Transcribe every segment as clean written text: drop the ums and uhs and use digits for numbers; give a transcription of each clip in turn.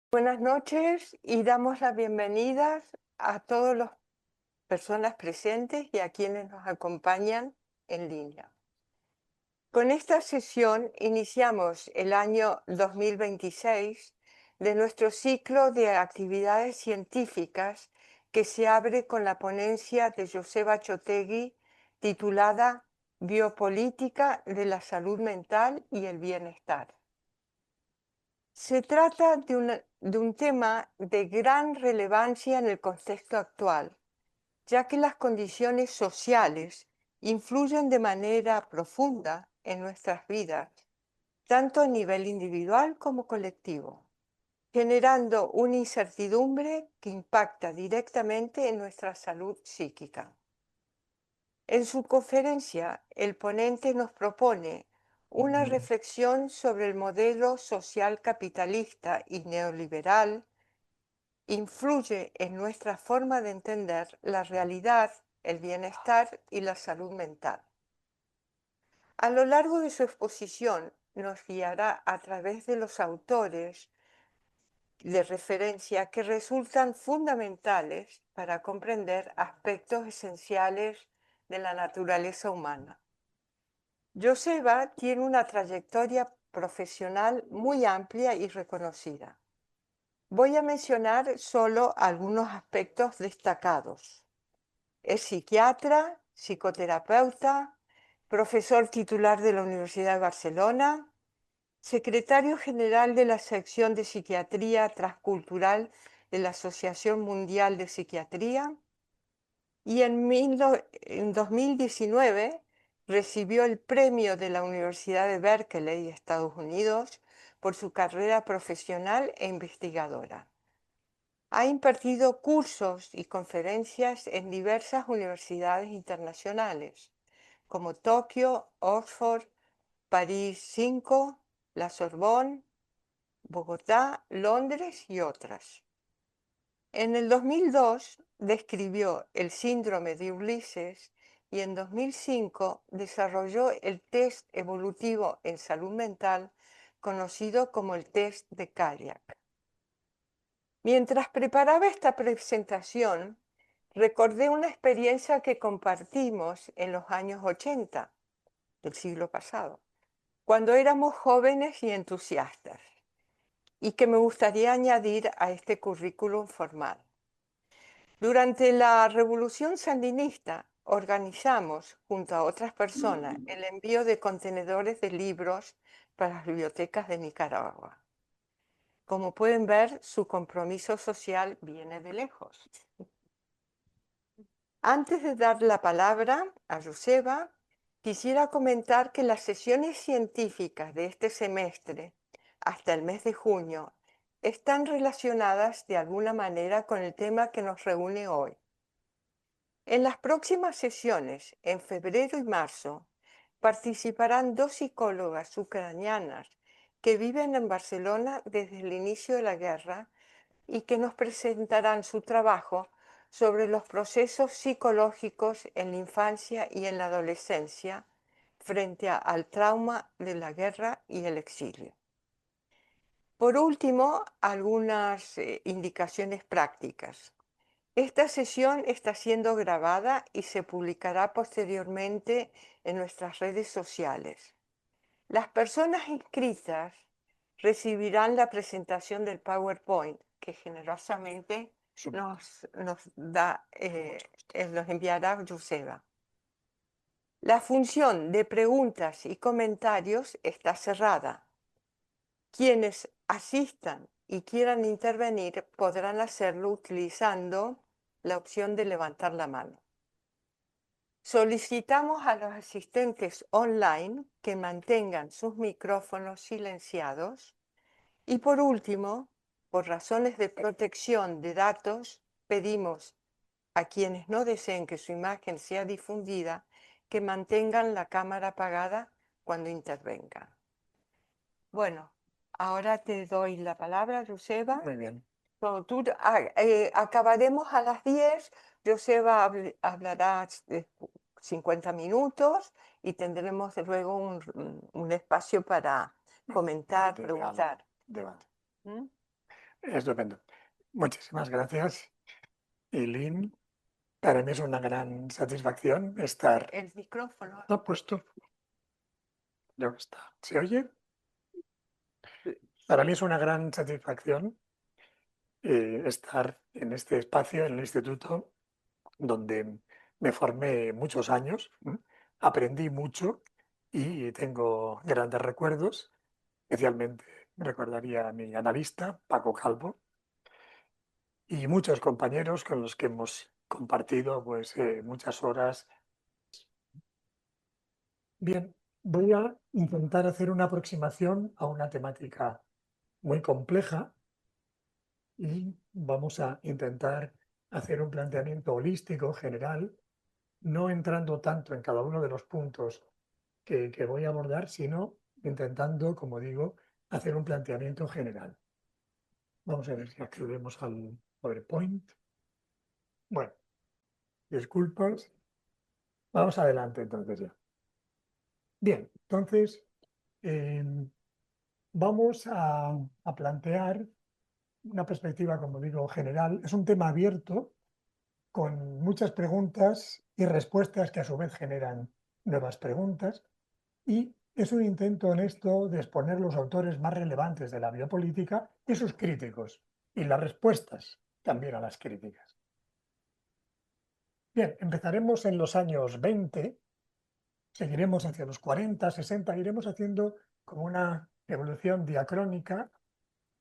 Buenas noches y damos las bienvenidas a todas las personas presentes y a quienes nos acompañan en línea. Con esta sesión iniciamos el año 2026 de nuestro ciclo de actividades científicas que se abre con la ponencia de Joseba Chotegui titulada Biopolítica de la salud mental y el bienestar. Se trata de un tema de gran relevancia en el contexto actual, ya que las condiciones sociales influyen de manera profunda en nuestras vidas, tanto a nivel individual como colectivo, generando una incertidumbre que impacta directamente en nuestra salud psíquica. En su conferencia, el ponente nos propone una reflexión sobre el modelo social capitalista y neoliberal influye en nuestra forma de entender la realidad, el bienestar y la salud mental. A lo largo de su exposición nos guiará a través de los autores de referencia que resultan fundamentales para comprender aspectos esenciales de la naturaleza humana. Joseba tiene una trayectoria profesional muy amplia y reconocida. Voy a mencionar solo algunos aspectos destacados. Es psiquiatra, psicoterapeuta, profesor titular de la Universidad de Barcelona, secretario general de la sección de psiquiatría transcultural de la Asociación Mundial de Psiquiatría y en 2019 recibió el premio de la Universidad de Berkeley, Estados Unidos, por su carrera profesional e investigadora. Ha impartido cursos y conferencias en diversas universidades internacionales, como Tokio, Oxford, París 5, la Sorbonne, Bogotá, Londres y otras. En el 2002 describió el síndrome de Ulises y en 2005 desarrolló el test evolutivo en salud mental conocido como el test de Kayak. Mientras preparaba esta presentación, recordé una experiencia que compartimos en los años 80 del siglo pasado, cuando éramos jóvenes y entusiastas, y que me gustaría añadir a este currículum formal. Durante la Revolución Sandinista organizamos, junto a otras personas, el envío de contenedores de libros para las bibliotecas de Nicaragua. Como pueden ver, su compromiso social viene de lejos. Antes de dar la palabra a Joseba, quisiera comentar que las sesiones científicas de este semestre, hasta el mes de junio, están relacionadas de alguna manera con el tema que nos reúne hoy. En las próximas sesiones, en febrero y marzo, participarán dos psicólogas ucranianas que viven en Barcelona desde el inicio de la guerra y que nos presentarán su trabajo sobre los procesos psicológicos en la infancia y en la adolescencia frente al trauma de la guerra y el exilio. Por último, algunas indicaciones prácticas. Esta sesión está siendo grabada y se publicará posteriormente en nuestras redes sociales. Las personas inscritas recibirán la presentación del PowerPoint que generosamente nos enviará Joseba. La función de preguntas y comentarios está cerrada. Quienes asistan y quieran intervenir podrán hacerlo utilizando la opción de levantar la mano. Solicitamos a los asistentes online que mantengan sus micrófonos silenciados y por último, por razones de protección de datos, pedimos a quienes no deseen que su imagen sea difundida que mantengan la cámara apagada cuando intervengan. Bueno, ahora te doy la palabra, Joseba. Muy bien. Acabaremos a las 10. Joseba hablará 50 minutos y tendremos luego un espacio para comentar, preguntar. Debate. ¿Mm? Estupendo. Muchísimas gracias, Eileen. Para mí es una gran satisfacción estar... El micrófono. Está puesto. Ya está. ¿Se oye? Para mí es una gran satisfacción estar en este espacio, en el instituto, donde me formé muchos años, aprendí mucho y tengo grandes recuerdos. Especialmente recordaría a mi analista, Paco Calvo, y muchos compañeros con los que hemos compartido pues, muchas horas. Bien, voy a intentar hacer una aproximación a una temática muy compleja y vamos a intentar hacer un planteamiento holístico, general, no entrando tanto en cada uno de los puntos que voy a abordar, sino intentando, como digo, hacer un planteamiento general. Vamos a ver si accedemos al PowerPoint. Bueno, disculpas. Vamos adelante entonces ya. Bien, entonces vamos a plantear una perspectiva, como digo, general. Es un tema abierto con muchas preguntas y respuestas que a su vez generan nuevas preguntas, y es un intento honesto de exponer los autores más relevantes de la biopolítica y sus críticos, y las respuestas también a las críticas. Bien, empezaremos en los años 20, seguiremos hacia los 40, 60, iremos haciendo como una evolución diacrónica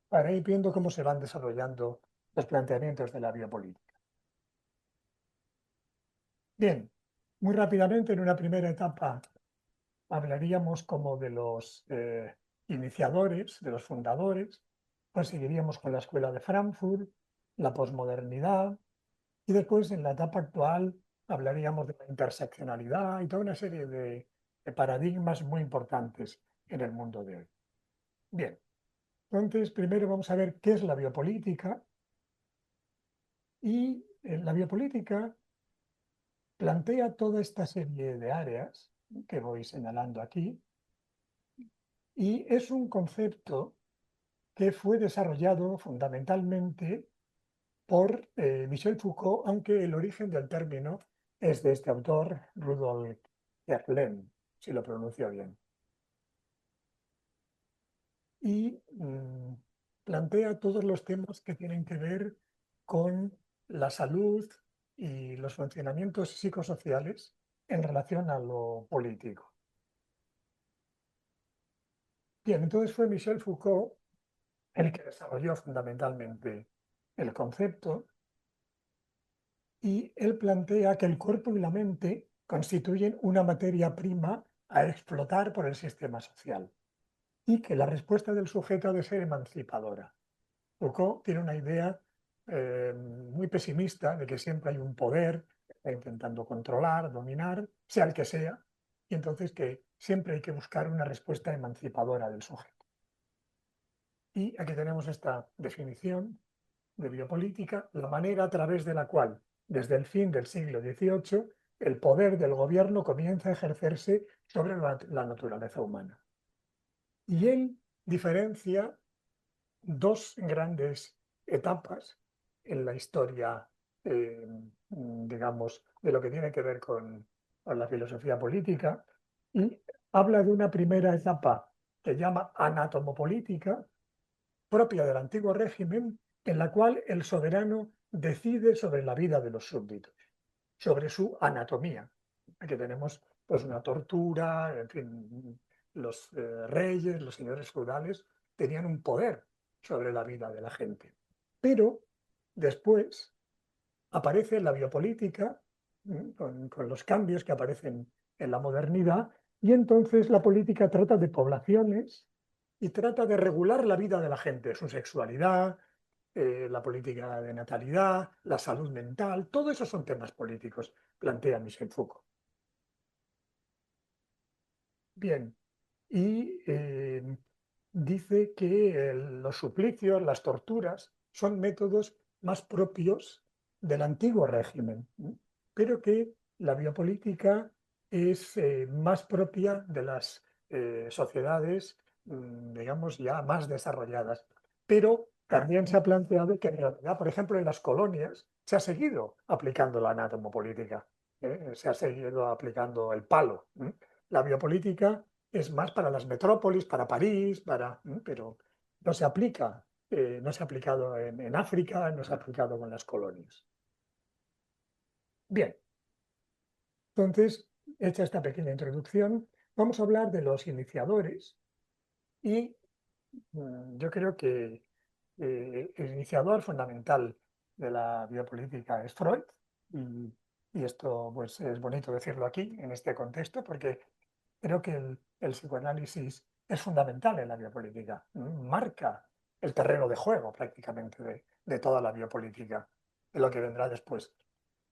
para ir viendo cómo se van desarrollando los planteamientos de la biopolítica. Bien, muy rápidamente, en una primera etapa hablaríamos como de los iniciadores, de los fundadores, pues seguiríamos con la Escuela de Frankfurt, la posmodernidad, y después en la etapa actual hablaríamos de la interseccionalidad y toda una serie de paradigmas muy importantes en el mundo de hoy. Bien, entonces primero vamos a ver qué es la biopolítica, y la biopolítica plantea toda esta serie de áreas que voy señalando aquí, y es un concepto que fue desarrollado fundamentalmente por Michel Foucault, aunque el origen del término es de este autor, Rudolf Verlaine, si lo pronuncio bien. Y plantea todos los temas que tienen que ver con la salud y los funcionamientos psicosociales en relación a lo político. Bien, entonces fue Michel Foucault el que desarrolló fundamentalmente el concepto, y él plantea que el cuerpo y la mente constituyen una materia prima a explotar por el sistema social, y que la respuesta del sujeto ha de ser emancipadora. Foucault tiene una idea muy pesimista de que siempre hay un poder que está intentando controlar, dominar, sea el que sea, y entonces que siempre hay que buscar una respuesta emancipadora del sujeto. Y aquí tenemos esta definición de biopolítica, la manera a través de la cual, desde el fin del siglo XVIII, el poder del gobierno comienza a ejercerse sobre la naturaleza humana. Y él diferencia dos grandes etapas en la historia, digamos, de lo que tiene que ver con la filosofía política, y habla de una primera etapa que llama anatomopolítica, propia del antiguo régimen, en la cual el soberano decide sobre la vida de los súbditos, sobre su anatomía. Aquí tenemos pues una tortura, en fin, los reyes, los señores feudales tenían un poder sobre la vida de la gente. Pero después aparece la biopolítica, con los cambios que aparecen en la modernidad, y entonces la política trata de poblaciones y trata de regular la vida de la gente, su sexualidad, la política de natalidad, la salud mental, todo eso son temas políticos, plantea Michel Foucault. Bien, y dice que los suplicios, las torturas, son métodos más propios del antiguo régimen, pero que la biopolítica es más propia de las sociedades, digamos, ya más desarrolladas. Pero también se ha planteado que en realidad, por ejemplo, en las colonias se ha seguido aplicando la anatomopolítica, se ha seguido aplicando el palo. La biopolítica es más para las metrópolis, para París, pero no se aplica, no se ha aplicado en África, no se ha aplicado con las colonias. Bien, entonces, hecha esta pequeña introducción, vamos a hablar de los iniciadores y yo creo que el iniciador fundamental de la biopolítica es Freud, y, y esto pues, es bonito decirlo aquí, en este contexto, porque creo que el psicoanálisis es fundamental en la biopolítica, marca el terreno de juego prácticamente de toda la biopolítica, de lo que vendrá después.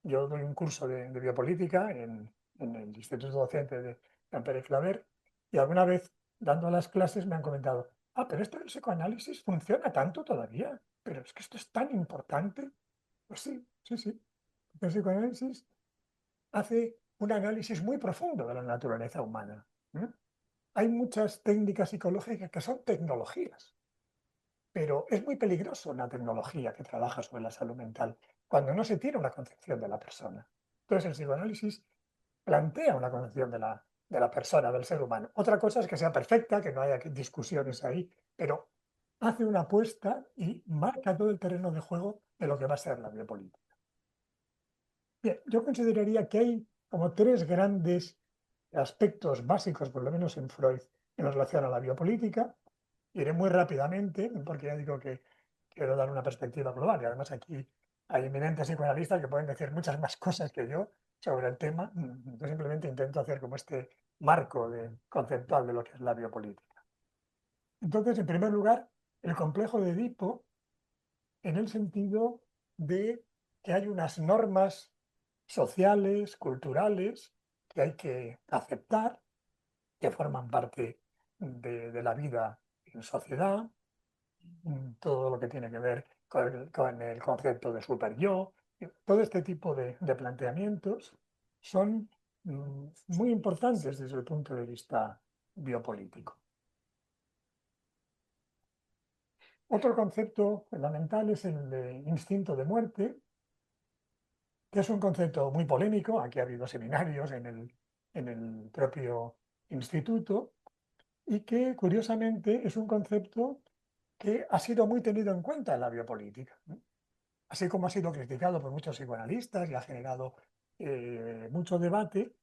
Yo doy un curso de biopolítica en el Instituto Docente de Pérez Claver, y alguna vez dando las clases me han comentado: pero esto del psicoanálisis funciona tanto todavía, pero es que esto es tan importante. Pues sí, sí, sí. El psicoanálisis hace un análisis muy profundo de la naturaleza humana. Hay muchas técnicas psicológicas que son tecnologías, pero es muy peligroso una tecnología que trabaja sobre la salud mental cuando no se tiene una concepción de la persona. Entonces, el psicoanálisis plantea una concepción de la persona, del ser humano. Otra cosa es que sea perfecta, que no haya discusiones ahí, pero hace una apuesta y marca todo el terreno de juego de lo que va a ser la biopolítica. Bien, yo consideraría que hay como tres grandes aspectos básicos, por lo menos en Freud, en relación a la biopolítica. Iré muy rápidamente, porque ya digo que quiero dar una perspectiva global, y además aquí hay eminentes psicoanalistas que pueden decir muchas más cosas que yo sobre el tema. Yo simplemente intento hacer como este marco conceptual de lo que es la biopolítica. Entonces, en primer lugar, el complejo de Edipo, en el sentido de que hay unas normas sociales, culturales, que hay que aceptar, que forman parte de la vida en sociedad, todo lo que tiene que ver con el concepto de super-yo. Todo este tipo de planteamientos son muy importantes desde el punto de vista biopolítico. Otro concepto fundamental es el de instinto de muerte, que es un concepto muy polémico. Aquí ha habido seminarios en el propio instituto, y que curiosamente es un concepto que ha sido muy tenido en cuenta en la biopolítica, así como ha sido criticado por muchos psicoanalistas y ha generado mucho debate.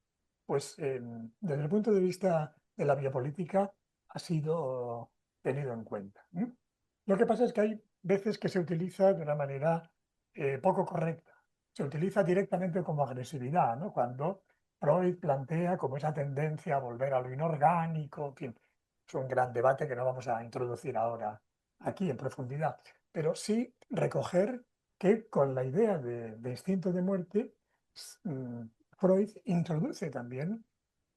Pues desde el punto de vista de la biopolítica ha sido tenido en cuenta. Lo que pasa es que hay veces que se utiliza de una manera poco correcta. Se utiliza directamente como agresividad, ¿no? Cuando Freud plantea como esa tendencia a volver a lo inorgánico. En fin, es un gran debate que no vamos a introducir ahora aquí en profundidad, pero sí recoger que con la idea de instinto de muerte, Freud introduce también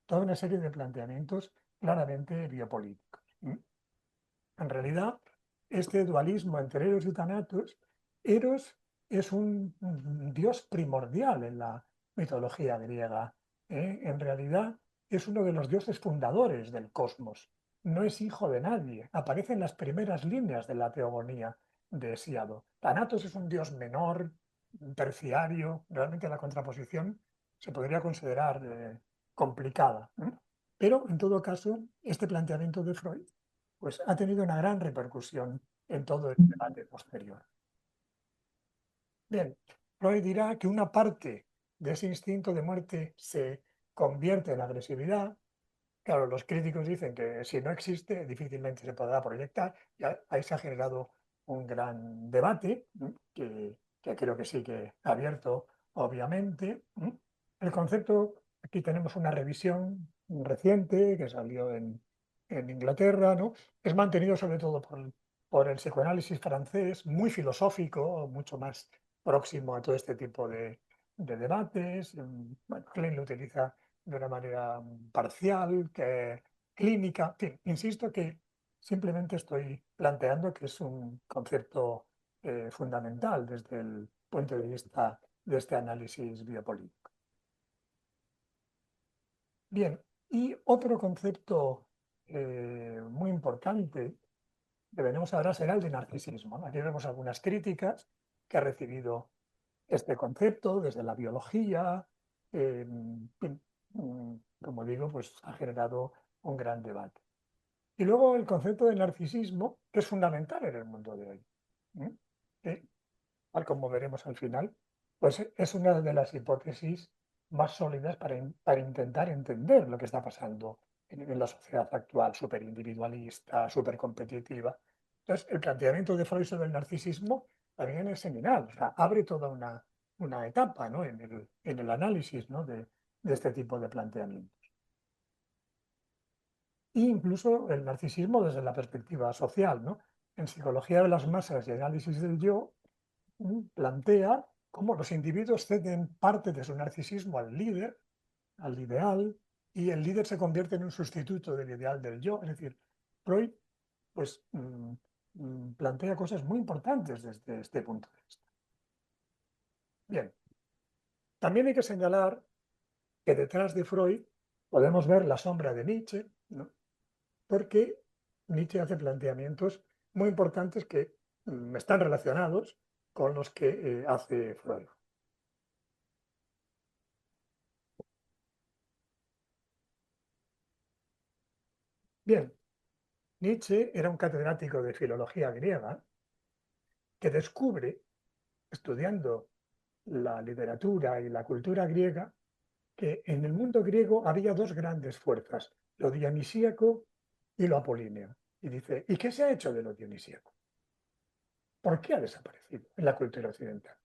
toda una serie de planteamientos claramente biopolíticos. En realidad, este dualismo entre Eros y Thanatos, Eros es un dios primordial en la mitología griega. En realidad, es uno de los dioses fundadores del cosmos. No es hijo de nadie. Aparece en las primeras líneas de la teogonía de Hesíodo. Thanatos es un dios menor, terciario. Realmente la contraposición se podría considerar complicada. Pero, en todo caso, este planteamiento de Freud pues ha tenido una gran repercusión en todo el debate posterior. Bien, Freud dirá que una parte de ese instinto de muerte se convierte en agresividad. Claro, los críticos dicen que si no existe, difícilmente se podrá proyectar, y ahí se ha generado un gran debate, que creo que sí que abierto, obviamente. El concepto, aquí tenemos una revisión reciente que salió en Inglaterra, ¿no? Es mantenido sobre todo por el psicoanálisis francés, muy filosófico, mucho más próximo a todo este tipo de debates. Bueno, Klein lo utiliza de una manera parcial, clínica. En fin, insisto que simplemente estoy planteando que es un concepto fundamental desde el punto de vista de este análisis biopolítico. Bien, y otro concepto muy importante que veremos ahora será el de narcisismo, ¿no? Aquí vemos algunas críticas que ha recibido este concepto desde la biología. Como digo, pues ha generado un gran debate. Y luego el concepto de narcisismo, que es fundamental en el mundo de hoy, ¿eh? Que, tal como veremos al final, pues es una de las hipótesis más sólidas para intentar entender lo que está pasando en la sociedad actual, súper individualista, súper competitiva. Entonces, el planteamiento de Freud sobre el narcisismo también es seminal, o sea, abre toda una etapa, ¿no? En el análisis, ¿no? de este tipo de planteamientos. E incluso el narcisismo desde la perspectiva social, ¿no? En Psicología de las Masas y Análisis del Yo, plantea cómo los individuos ceden parte de su narcisismo al líder, al ideal, y el líder se convierte en un sustituto del ideal del yo. Es decir, Freud pues, plantea cosas muy importantes desde este punto de vista. Bien, también hay que señalar que detrás de Freud podemos ver la sombra de Nietzsche, ¿no? Porque Nietzsche hace planteamientos muy importantes que están relacionados con los que hace Freud. Bien, Nietzsche era un catedrático de filología griega que descubre, estudiando la literatura y la cultura griega, que en el mundo griego había dos grandes fuerzas, lo dionisíaco y lo apolíneo. Y dice, ¿y qué se ha hecho de lo dionisíaco? ¿Por qué ha desaparecido en la cultura occidental?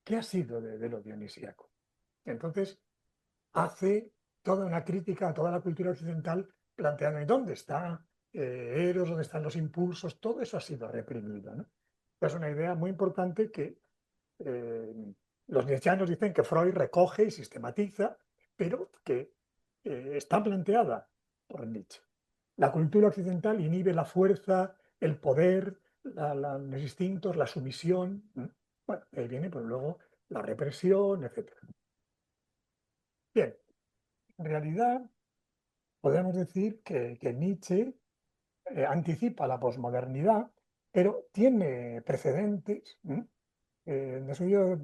¿Qué ha sido de lo dionisíaco? Entonces, hace toda una crítica a toda la cultura occidental planteando dónde está Eros, dónde están los impulsos, todo eso ha sido reprimido, ¿no? Es una idea muy importante que los nietzscheanos dicen que Freud recoge y sistematiza, pero que está planteada por Nietzsche. La cultura occidental inhibe la fuerza, el poder, los instintos, la sumisión. Bueno, ahí viene pues, luego la represión, etc. Bien, en realidad podemos decir que Nietzsche anticipa la posmodernidad, pero tiene precedentes. De eso yo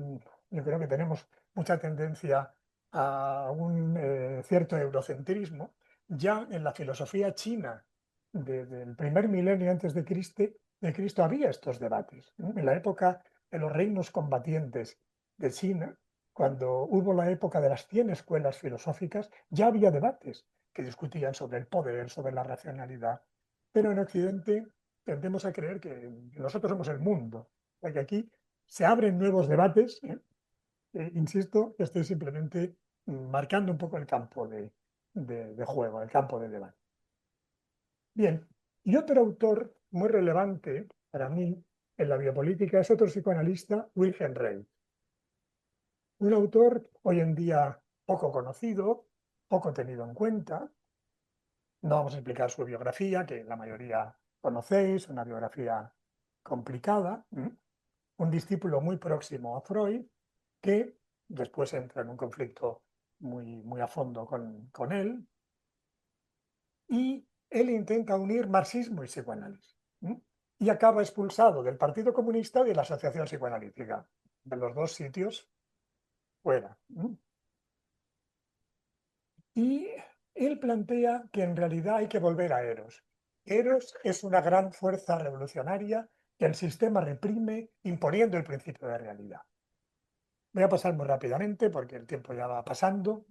creo que tenemos mucha tendencia a un cierto eurocentrismo. Ya en la filosofía china del primer milenio antes de Cristo había estos debates, ¿no? En la época de los reinos combatientes de China, cuando hubo la época de las 100 escuelas filosóficas, ya había debates que discutían sobre el poder, sobre la racionalidad. Pero en Occidente tendemos a creer que nosotros somos el mundo, porque aquí se abren nuevos debates. Insisto, estoy simplemente marcando un poco el campo de juego, el campo de debate. Bien, y otro autor muy relevante para mí en la biopolítica es otro psicoanalista, Wilhelm Reich. Un autor hoy en día poco conocido, poco tenido en cuenta. No vamos a explicar su biografía, que la mayoría conocéis, una biografía complicada. Un discípulo muy próximo a Freud, que después entra en un conflicto muy a fondo con él, y él intenta unir marxismo y psicoanálisis. Y acaba expulsado del Partido Comunista y de la Asociación Psicoanalítica, de los dos sitios fuera. Y él plantea que en realidad hay que volver a Eros. Eros es una gran fuerza revolucionaria que el sistema reprime imponiendo el principio de realidad. Voy a pasar muy rápidamente porque el tiempo ya va pasando.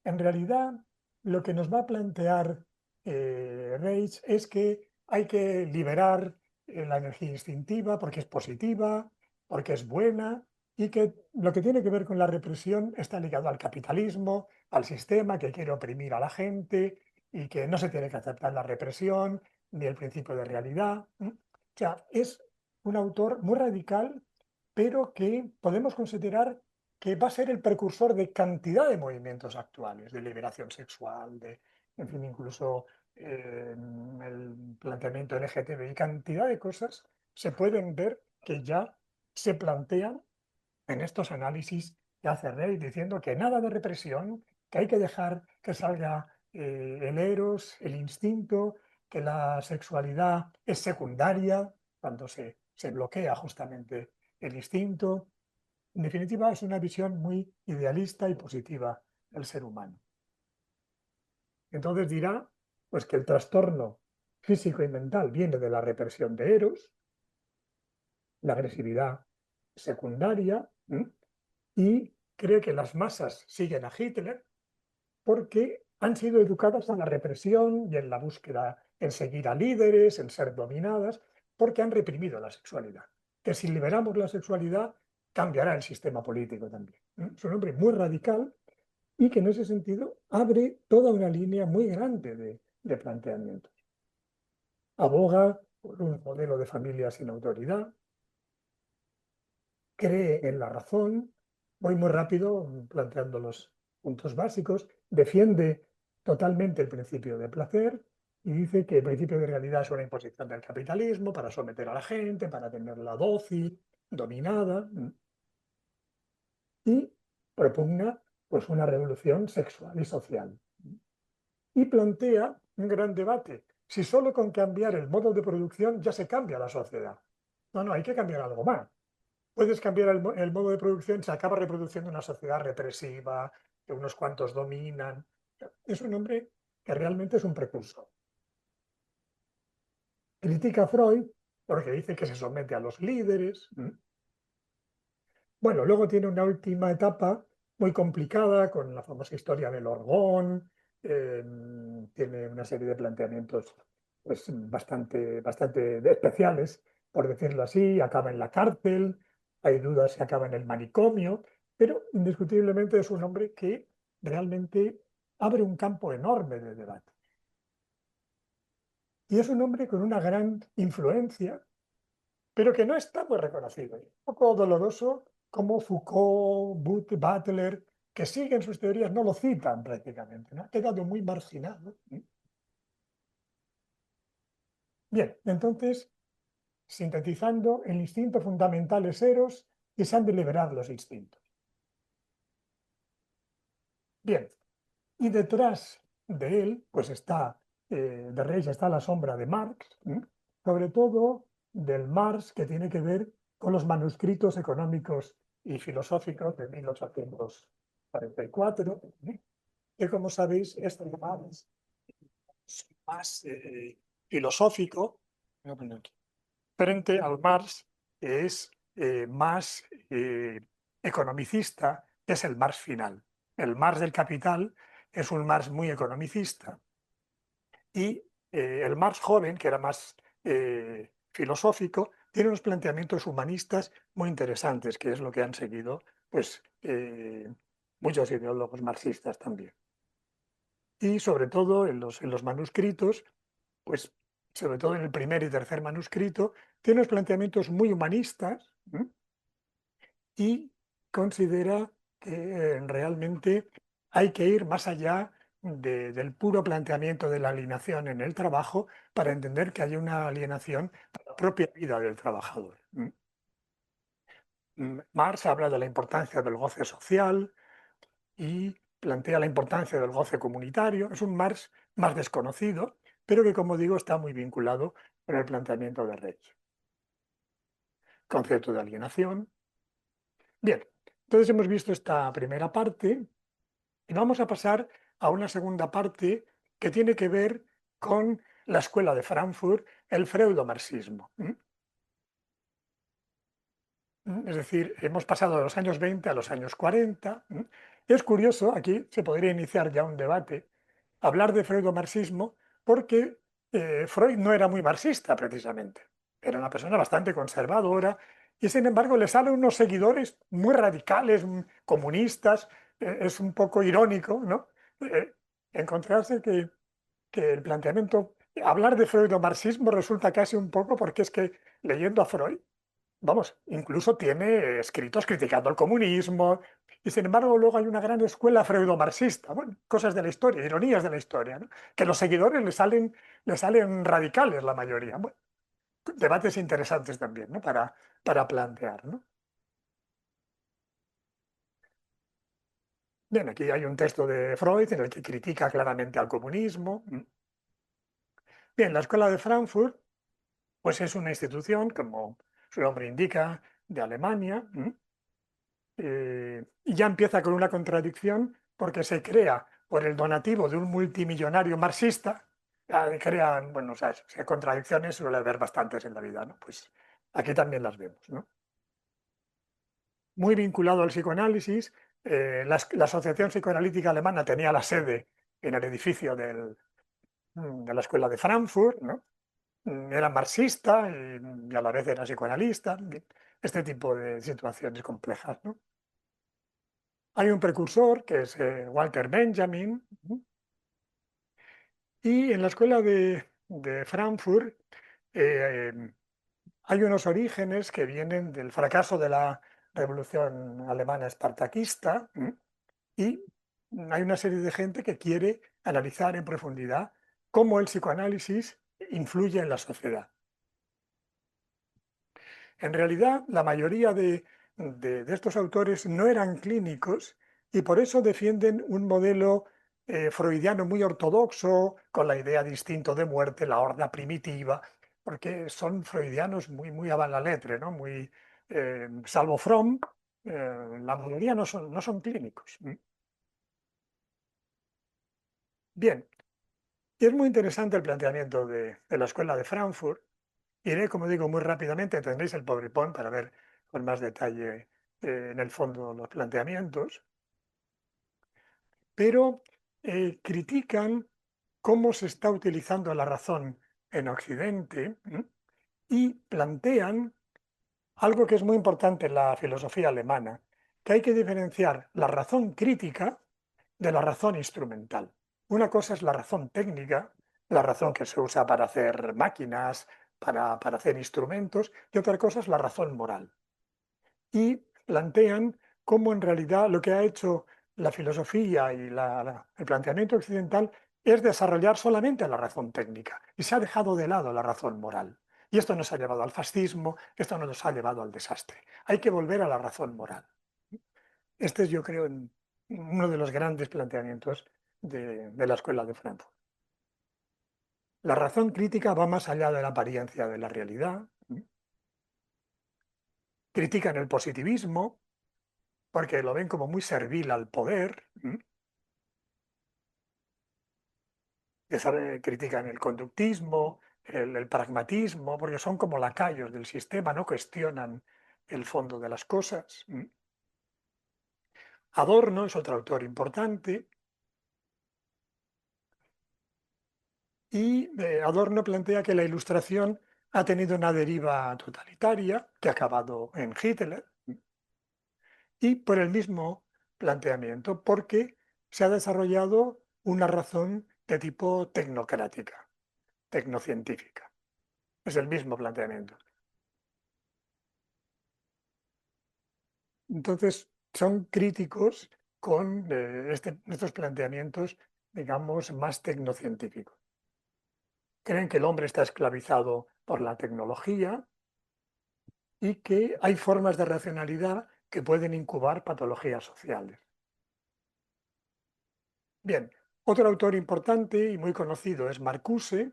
En realidad, lo que nos va a plantear Reich es que hay que liberar la energía instintiva porque es positiva, porque es buena, y que lo que tiene que ver con la represión está ligado al capitalismo, al sistema que quiere oprimir a la gente y que no se tiene que aceptar la represión ni el principio de realidad. O sea, es un autor muy radical, pero que podemos considerar que va a ser el precursor de cantidad de movimientos actuales, de liberación sexual, en fin, incluso el planteamiento LGTBI, cantidad de cosas se pueden ver que ya se plantean en estos análisis que hace Rey, diciendo que nada de represión, que hay que dejar que salga el eros, el instinto, que la sexualidad es secundaria cuando se bloquea justamente el instinto. En definitiva, es una visión muy idealista y positiva del ser humano. Entonces dirá pues, que el trastorno físico y mental viene de la represión de Eros, la agresividad secundaria, y cree que las masas siguen a Hitler porque han sido educadas en la represión y en la búsqueda, en seguir a líderes, en ser dominadas, porque han reprimido la sexualidad. Que si liberamos la sexualidad, cambiará el sistema político también. Es un hombre muy radical y que en ese sentido abre toda una línea muy grande de planteamientos. Aboga por un modelo de familia sin autoridad, cree en la razón, voy muy rápido planteando los puntos básicos, defiende totalmente el principio de placer y dice que el principio de realidad es una imposición del capitalismo para someter a la gente, para tenerla dócil, dominada, y propugna pues, una revolución sexual y social. Y plantea un gran debate. Si solo con cambiar el modo de producción ya se cambia la sociedad. No, hay que cambiar algo más. Puedes cambiar el modo de producción, se acaba reproduciendo una sociedad represiva, que unos cuantos dominan. Es un hombre que realmente es un precursor. Critica a Freud porque dice que se somete a los líderes. Bueno, luego tiene una última etapa muy complicada con la famosa historia del Orgón. Tiene una serie de planteamientos pues, bastante especiales, por decirlo así. Acaba en la cárcel, hay dudas si acaba en el manicomio, pero indiscutiblemente es un hombre que realmente abre un campo enorme de debate. Y es un hombre con una gran influencia, pero que no está muy reconocido. Un poco doloroso como Foucault, Butler, que siguen sus teorías, no lo citan prácticamente, ¿no? Ha quedado muy marginado. Bien, entonces, sintetizando, el instinto fundamental es Eros y se han de liberar los instintos. Bien, y detrás de él, pues está, de Reich está la sombra de Marx, sobre todo del Marx que tiene que ver con los manuscritos económicos y filosóficos de 1844, que como sabéis, este Marx es más filosófico, voy a poner aquí, frente al Marx que es más economicista, que es el Marx final. El Marx del Capital es un Marx muy economicista y el Marx joven, que era más filosófico, tiene unos planteamientos humanistas muy interesantes, que es lo que han seguido pues, muchos ideólogos marxistas también. Y sobre todo en los manuscritos, pues sobre todo en el primer y tercer manuscrito, tiene unos planteamientos muy humanistas y considera que realmente hay que ir más allá del puro planteamiento de la alienación en el trabajo para entender que hay una alienación para la propia vida del trabajador. Marx habla de la importancia del goce social y plantea la importancia del goce comunitario. Es un Marx más desconocido, pero que, como digo, está muy vinculado con el planteamiento de Reich. Concepto de alienación. Bien, entonces hemos visto esta primera parte y vamos a pasar a una segunda parte que tiene que ver con la escuela de Frankfurt, el freudomarxismo. Es decir, hemos pasado de los años 20 a los años 40. Y es curioso, aquí se podría iniciar ya un debate, hablar de freudomarxismo, porque Freud no era muy marxista precisamente. Era una persona bastante conservadora y sin embargo le salen unos seguidores muy radicales, comunistas. Es un poco irónico, ¿no? Encontrarse que el planteamiento, hablar de freudomarxismo resulta casi un poco porque es que leyendo a Freud, vamos, incluso tiene escritos criticando el comunismo, y sin embargo luego hay una gran escuela freudomarxista, bueno, cosas de la historia, ironías de la historia, ¿no? Que los seguidores le salen radicales la mayoría. Bueno, debates interesantes también, ¿no? Para plantear, ¿no? Bien, aquí hay un texto de Freud en el que critica claramente al comunismo. Bien, la Escuela de Frankfurt pues es una institución, como su nombre indica, de Alemania, y ya empieza con una contradicción porque se crea por el donativo de un multimillonario marxista. Crean, bueno, o sea, contradicciones suele haber bastantes en la vida, ¿no? Pues aquí también las vemos, ¿no? Muy vinculado al psicoanálisis, la Asociación Psicoanalítica Alemana tenía la sede en el edificio de la Escuela de Frankfurt, ¿no? Era marxista y a la vez era psicoanalista, este tipo de situaciones complejas, ¿no? Hay un precursor que es Walter Benjamin, ¿no? Y en la escuela de Frankfurt hay unos orígenes que vienen del fracaso de la Revolución Alemana espartaquista, y hay una serie de gente que quiere analizar en profundidad cómo el psicoanálisis influye en la sociedad. En realidad, la mayoría de estos autores no eran clínicos y por eso defienden un modelo freudiano muy ortodoxo, con la idea de instinto de muerte, la horda primitiva, porque son freudianos muy a la letra, ¿no? Muy, salvo Fromm, la mayoría no son clínicos. Bien, y es muy interesante el planteamiento de la Escuela de Frankfurt. Iré, como digo, muy rápidamente, tendréis el PowerPoint para ver con más detalle en el fondo los planteamientos, pero critican cómo se está utilizando la razón en Occidente, y plantean algo que es muy importante en la filosofía alemana, que hay que diferenciar la razón crítica de la razón instrumental. Una cosa es la razón técnica, la razón que se usa para hacer máquinas, para hacer instrumentos, y otra cosa es la razón moral. Y plantean cómo en realidad lo que ha hecho la filosofía y el planteamiento occidental es desarrollar solamente la razón técnica y se ha dejado de lado la razón moral. Y esto nos ha llevado al fascismo, esto nos ha llevado al desastre. Hay que volver a la razón moral. Este es, yo creo, uno de los grandes planteamientos de la Escuela de Frankfurt. La razón crítica va más allá de la apariencia de la realidad. Critican el positivismo porque lo ven como muy servil al poder. Critican el conductismo, el pragmatismo, porque son como lacayos del sistema, no cuestionan el fondo de las cosas. Adorno es otro autor importante. Y Adorno plantea que la Ilustración ha tenido una deriva totalitaria que ha acabado en Hitler, y por el mismo planteamiento, porque se ha desarrollado una razón de tipo tecnocrática, tecnocientífica. Es el mismo planteamiento. Entonces, son críticos con estos planteamientos, digamos, más tecnocientíficos. Creen que el hombre está esclavizado por la tecnología y que hay formas de racionalidad que pueden incubar patologías sociales. Bien, otro autor importante y muy conocido es Marcuse,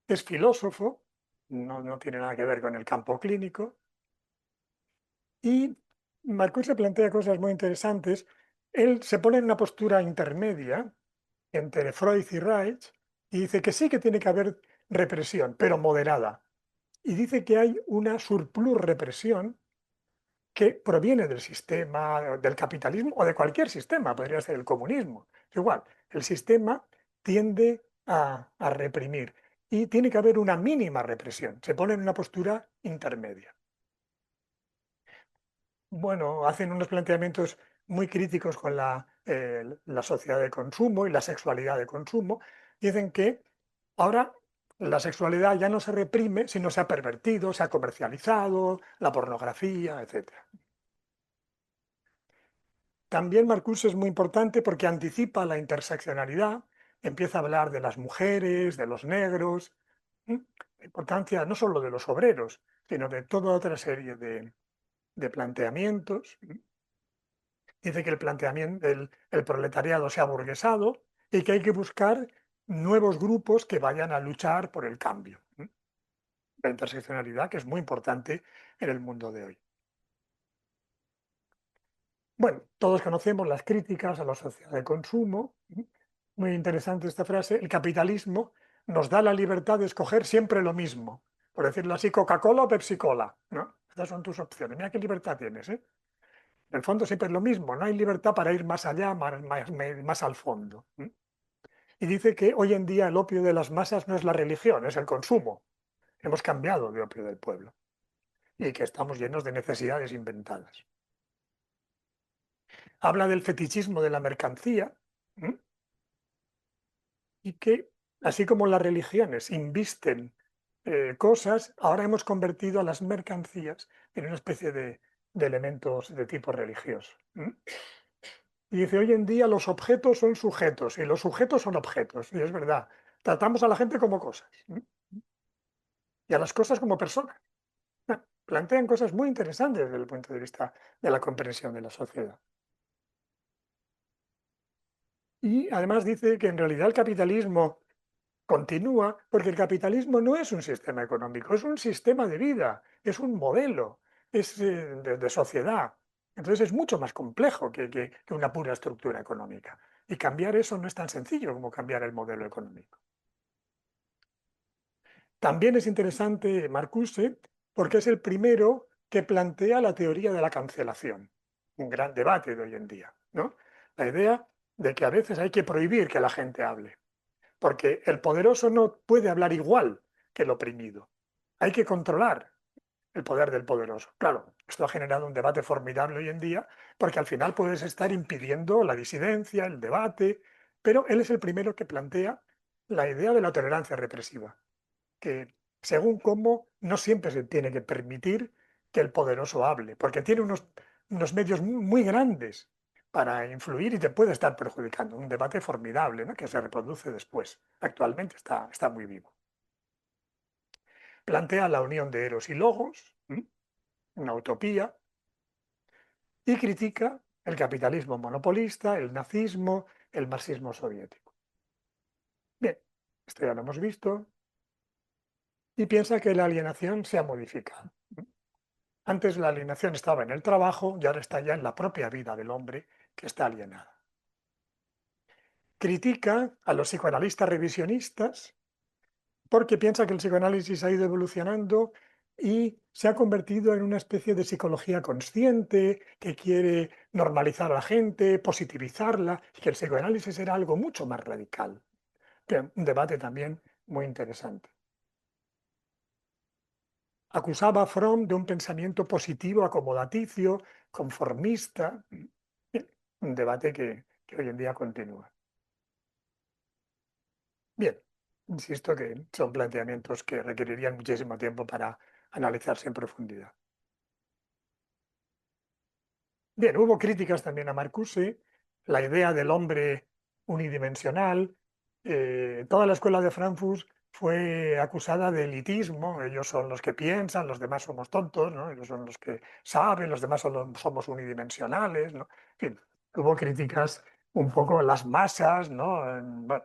es filósofo, no tiene nada que ver con el campo clínico, y Marcuse plantea cosas muy interesantes. Él se pone en una postura intermedia entre Freud y Reich y dice que sí que tiene que haber represión, pero moderada. Y dice que hay una surplus represión que proviene del sistema, del capitalismo o de cualquier sistema, podría ser el comunismo. Es igual, el sistema tiende a reprimir y tiene que haber una mínima represión. Se pone en una postura intermedia. Bueno, hacen unos planteamientos muy críticos con la sociedad de consumo y la sexualidad de consumo. Dicen que ahora la sexualidad ya no se reprime, sino se ha pervertido, se ha comercializado, la pornografía, etc. También Marcuse es muy importante porque anticipa la interseccionalidad, empieza a hablar de las mujeres, de los negros, la importancia no solo de los obreros, sino de toda otra serie de planteamientos. Dice que el proletariado se ha burguesado y que hay que buscar nuevos grupos que vayan a luchar por el cambio. La interseccionalidad, que es muy importante en el mundo de hoy. Bueno, todos conocemos las críticas a la sociedad de consumo. Muy interesante esta frase. El capitalismo nos da la libertad de escoger siempre lo mismo. Por decirlo así, Coca-Cola o Pepsi-Cola, ¿no? Estas son tus opciones. Mira qué libertad tienes, ¿eh? En el fondo siempre es lo mismo. No hay libertad para ir más allá, más al fondo. Y dice que hoy en día el opio de las masas no es la religión, es el consumo. Hemos cambiado de opio del pueblo y que estamos llenos de necesidades inventadas. Habla del fetichismo de la mercancía, ¿m? Y que, así como las religiones invisten cosas, ahora hemos convertido a las mercancías en una especie de elementos de tipo religioso. Y dice, hoy en día los objetos son sujetos y los sujetos son objetos. Y es verdad, tratamos a la gente como cosas y a las cosas como personas. Plantean cosas muy interesantes desde el punto de vista de la comprensión de la sociedad. Y además dice que en realidad el capitalismo continúa porque el capitalismo no es un sistema económico, es un sistema de vida, es un modelo, es de sociedad. Entonces es mucho más complejo que una pura estructura económica. Y cambiar eso no es tan sencillo como cambiar el modelo económico. También es interesante Marcuse porque es el primero que plantea la teoría de la cancelación, un gran debate de hoy en día, ¿no? La idea de que a veces hay que prohibir que la gente hable, porque el poderoso no puede hablar igual que el oprimido. Hay que controlar el poder del poderoso. Claro, esto ha generado un debate formidable hoy en día, porque al final puedes estar impidiendo la disidencia, el debate, pero él es el primero que plantea la idea de la tolerancia represiva, que según cómo no siempre se tiene que permitir que el poderoso hable, porque tiene unos medios muy grandes para influir y te puede estar perjudicando. Un debate formidable, ¿no? Que se reproduce después. Actualmente está muy vivo. Plantea la unión de Eros y Logos, una utopía, y critica el capitalismo monopolista, el nazismo, el marxismo soviético. Bien, esto ya lo hemos visto, y piensa que la alienación se ha modificado. Antes la alienación estaba en el trabajo y ahora está ya en la propia vida del hombre que está alienada. Critica a los psicoanalistas revisionistas porque piensa que el psicoanálisis ha ido evolucionando y se ha convertido en una especie de psicología consciente que quiere normalizar a la gente, positivizarla, y que el psicoanálisis era algo mucho más radical. Bien, un debate también muy interesante. Acusaba a Fromm de un pensamiento positivo, acomodaticio, conformista. Un debate que hoy en día continúa. Bien, insisto que son planteamientos que requerirían muchísimo tiempo para analizarse en profundidad. Bien, hubo críticas también a Marcuse, la idea del hombre unidimensional. Toda la escuela de Frankfurt fue acusada de elitismo. Ellos son los que piensan, los demás somos tontos, ¿no? Ellos son los que saben, los demás somos unidimensionales, ¿no? En fin, hubo críticas un poco a las masas, ¿no? Bueno,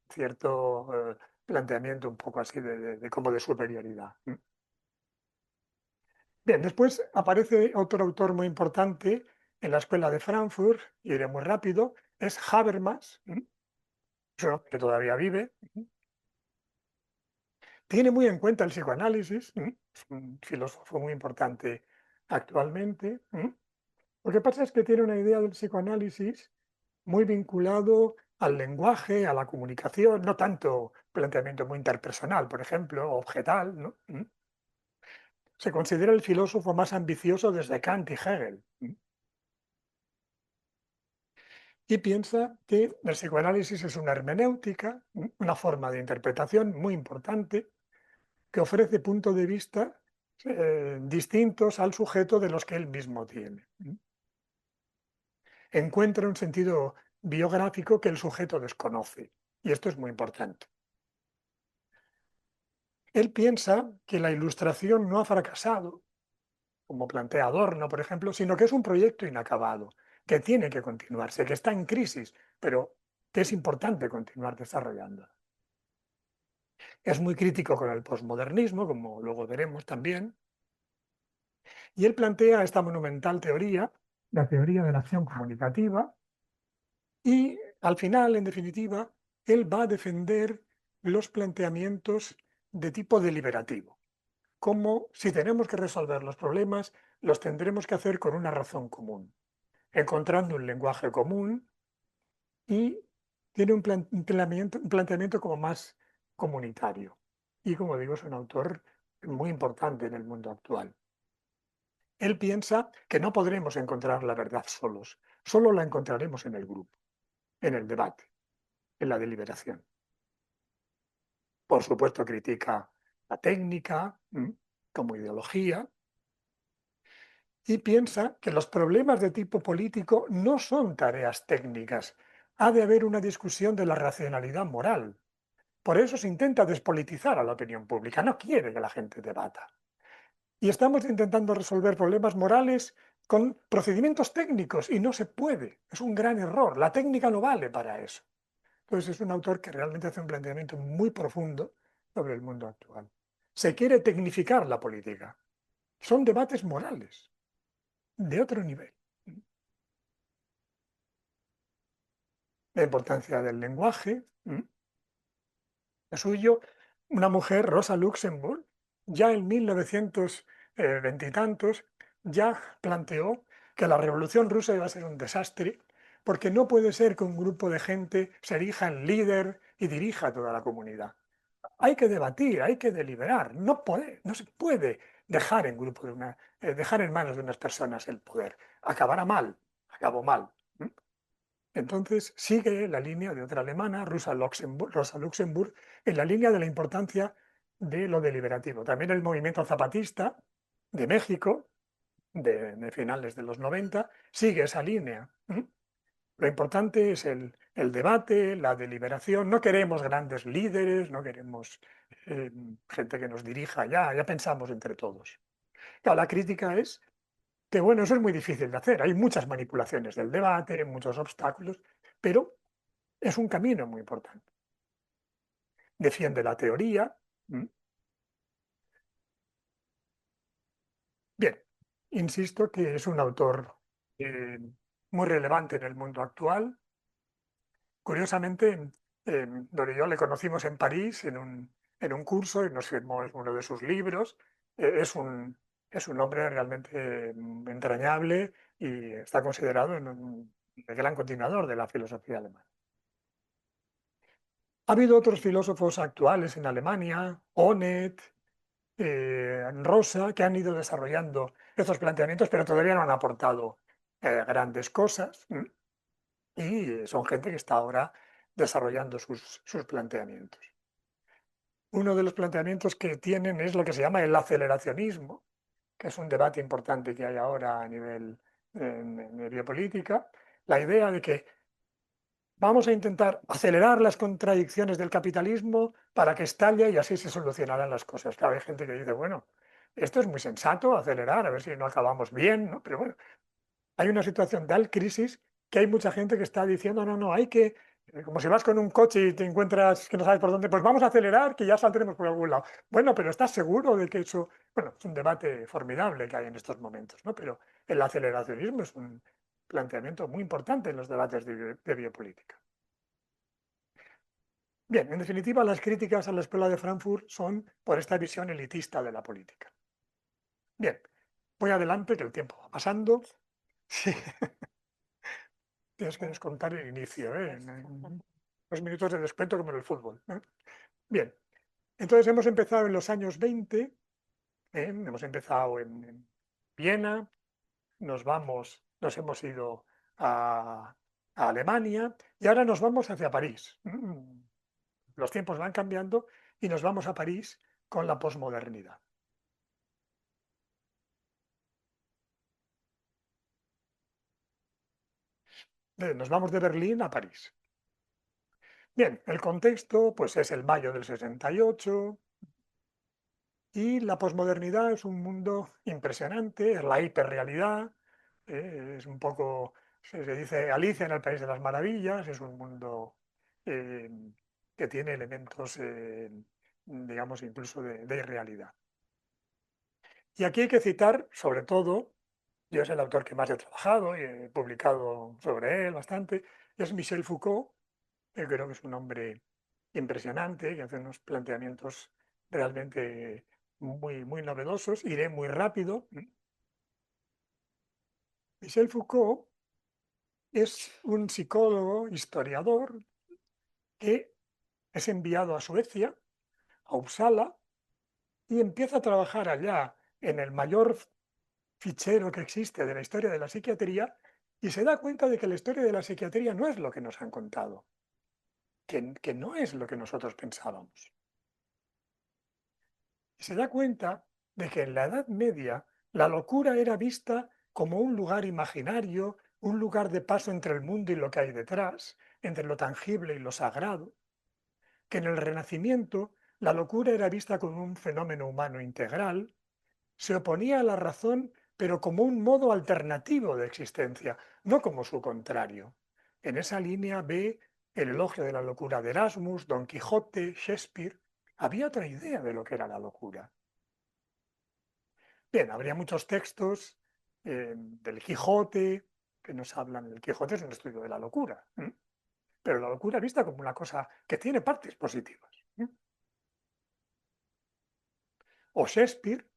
cierto planteamiento un poco así de como de superioridad. Bien, después aparece otro autor muy importante en la escuela de Frankfurt, y iré muy rápido, es Habermas, que todavía vive. Tiene muy en cuenta el psicoanálisis, es un filósofo muy importante actualmente. Lo que pasa es que tiene una idea del psicoanálisis muy vinculado al lenguaje, a la comunicación, no tanto planteamiento muy interpersonal, por ejemplo, objetal, ¿no? Se considera el filósofo más ambicioso desde Kant y Hegel. Y piensa que el psicoanálisis es una hermenéutica, una forma de interpretación muy importante que ofrece puntos de vista distintos al sujeto de los que él mismo tiene. Encuentra un sentido biográfico que el sujeto desconoce, y esto es muy importante. Él piensa que la ilustración no ha fracasado, como plantea Adorno, por ejemplo, sino que es un proyecto inacabado, que tiene que continuarse, que está en crisis, pero que es importante continuar desarrollando. Es muy crítico con el posmodernismo, como luego veremos también, y él plantea esta monumental teoría, la teoría de la acción comunicativa, y al final, en definitiva, él va a defender los planteamientos de tipo deliberativo, como si tenemos que resolver los problemas, los tendremos que hacer con una razón común, encontrando un lenguaje común, y tiene un planteamiento como más comunitario. Y como digo, es un autor muy importante en el mundo actual. Él piensa que no podremos encontrar la verdad solos, solo la encontraremos en el grupo, en el debate, en la deliberación. Por supuesto, critica la técnica como ideología y piensa que los problemas de tipo político no son tareas técnicas. Ha de haber una discusión de la racionalidad moral. Por eso se intenta despolitizar a la opinión pública. No quiere que la gente debata. Y estamos intentando resolver problemas morales con procedimientos técnicos y no se puede. Es un gran error. La técnica no vale para eso. Entonces es un autor que realmente hace un planteamiento muy profundo sobre el mundo actual. Se quiere tecnificar la política. Son debates morales de otro nivel. La importancia del lenguaje. Es suyo, una mujer, Rosa Luxemburg, ya en 1920 y tantos, ya planteó que la Revolución Rusa iba a ser un desastre, porque no puede ser que un grupo de gente se erija en líder y dirija a toda la comunidad. Hay que debatir, hay que deliberar, no se puede dejar dejar en manos de unas personas el poder. Acabará mal, acabó mal. Entonces sigue la línea de otra alemana, Rosa Luxemburg, en la línea de la importancia de lo deliberativo. También el movimiento zapatista de México, de finales de los 90, sigue esa línea. Lo importante es el debate, la deliberación. No queremos grandes líderes, no queremos gente que nos dirija ya pensamos entre todos. Claro, la crítica es que bueno, eso es muy difícil de hacer. Hay muchas manipulaciones del debate, muchos obstáculos, pero es un camino muy importante. Defiende la teoría. Bien, insisto que es un autor muy relevante en el mundo actual. Curiosamente, Dore y yo le conocimos en París en un curso y nos firmó uno de sus libros. Es un hombre realmente entrañable y está considerado el gran continuador de la filosofía alemana. Ha habido otros filósofos actuales en Alemania, Honneth, Rosa, que han ido desarrollando estos planteamientos, pero todavía no han aportado grandes cosas. Y son gente que está ahora desarrollando sus planteamientos. Uno de los planteamientos que tienen es lo que se llama el aceleracionismo, que es un debate importante que hay ahora a nivel de biopolítica, la idea de que vamos a intentar acelerar las contradicciones del capitalismo para que estalle y así se solucionarán las cosas. Claro, hay gente que dice, bueno, esto es muy sensato, acelerar, a ver si no acabamos bien, ¿no? Pero bueno, hay una situación tal crisis que hay mucha gente que está diciendo, no, no, hay que, como si vas con un coche y te encuentras que no sabes por dónde, pues vamos a acelerar, que ya saldremos por algún lado. Bueno, pero ¿estás seguro de que eso? Bueno, es un debate formidable que hay en estos momentos, ¿no? Pero el aceleracionismo es un planteamiento muy importante en los debates de biopolítica. Bien, en definitiva, las críticas a la Escuela de Frankfurt son por esta visión elitista de la política. Bien, voy adelante, que el tiempo va pasando. Sí. Tienes que descontar el inicio, ¿eh? En 2 minutos de descuento como en el fútbol. Bien, entonces hemos empezado en los años 20, hemos empezado en Viena, nos hemos ido a Alemania y ahora nos vamos hacia París. Los tiempos van cambiando y nos vamos a París con la posmodernidad. Nos vamos de Berlín a París. Bien, el contexto pues es el mayo del 68 y la posmodernidad es un mundo impresionante, es la hiperrealidad, es un poco, se dice Alicia en el País de las Maravillas, es un mundo eh, que tiene elementos, digamos, incluso de irrealidad. Y aquí hay que citar, sobre todo, yo es el autor que más he trabajado y he publicado sobre él bastante, es Michel Foucault. Yo creo que es un hombre impresionante, que hace unos planteamientos realmente muy, muy novedosos. Iré muy rápido. Michel Foucault es un psicólogo, historiador, que es enviado a Suecia, a Uppsala, y empieza a trabajar allá en el mayor fichero que existe de la historia de la psiquiatría y se da cuenta de que la historia de la psiquiatría no es lo que nos han contado, que no es lo que nosotros pensábamos. Y se da cuenta de que en la Edad Media la locura era vista como un lugar imaginario, un lugar de paso entre el mundo y lo que hay detrás, entre lo tangible y lo sagrado, que en el Renacimiento la locura era vista como un fenómeno humano integral, se oponía a la razón, pero como un modo alternativo de existencia, no como su contrario. En esa línea ve el elogio de la locura de Erasmus, Don Quijote, Shakespeare. Había otra idea de lo que era la locura. Bien, habría muchos textos del Quijote que nos hablan. El Quijote es un estudio de la locura, pero la locura vista como una cosa que tiene partes positivas. O Shakespeare.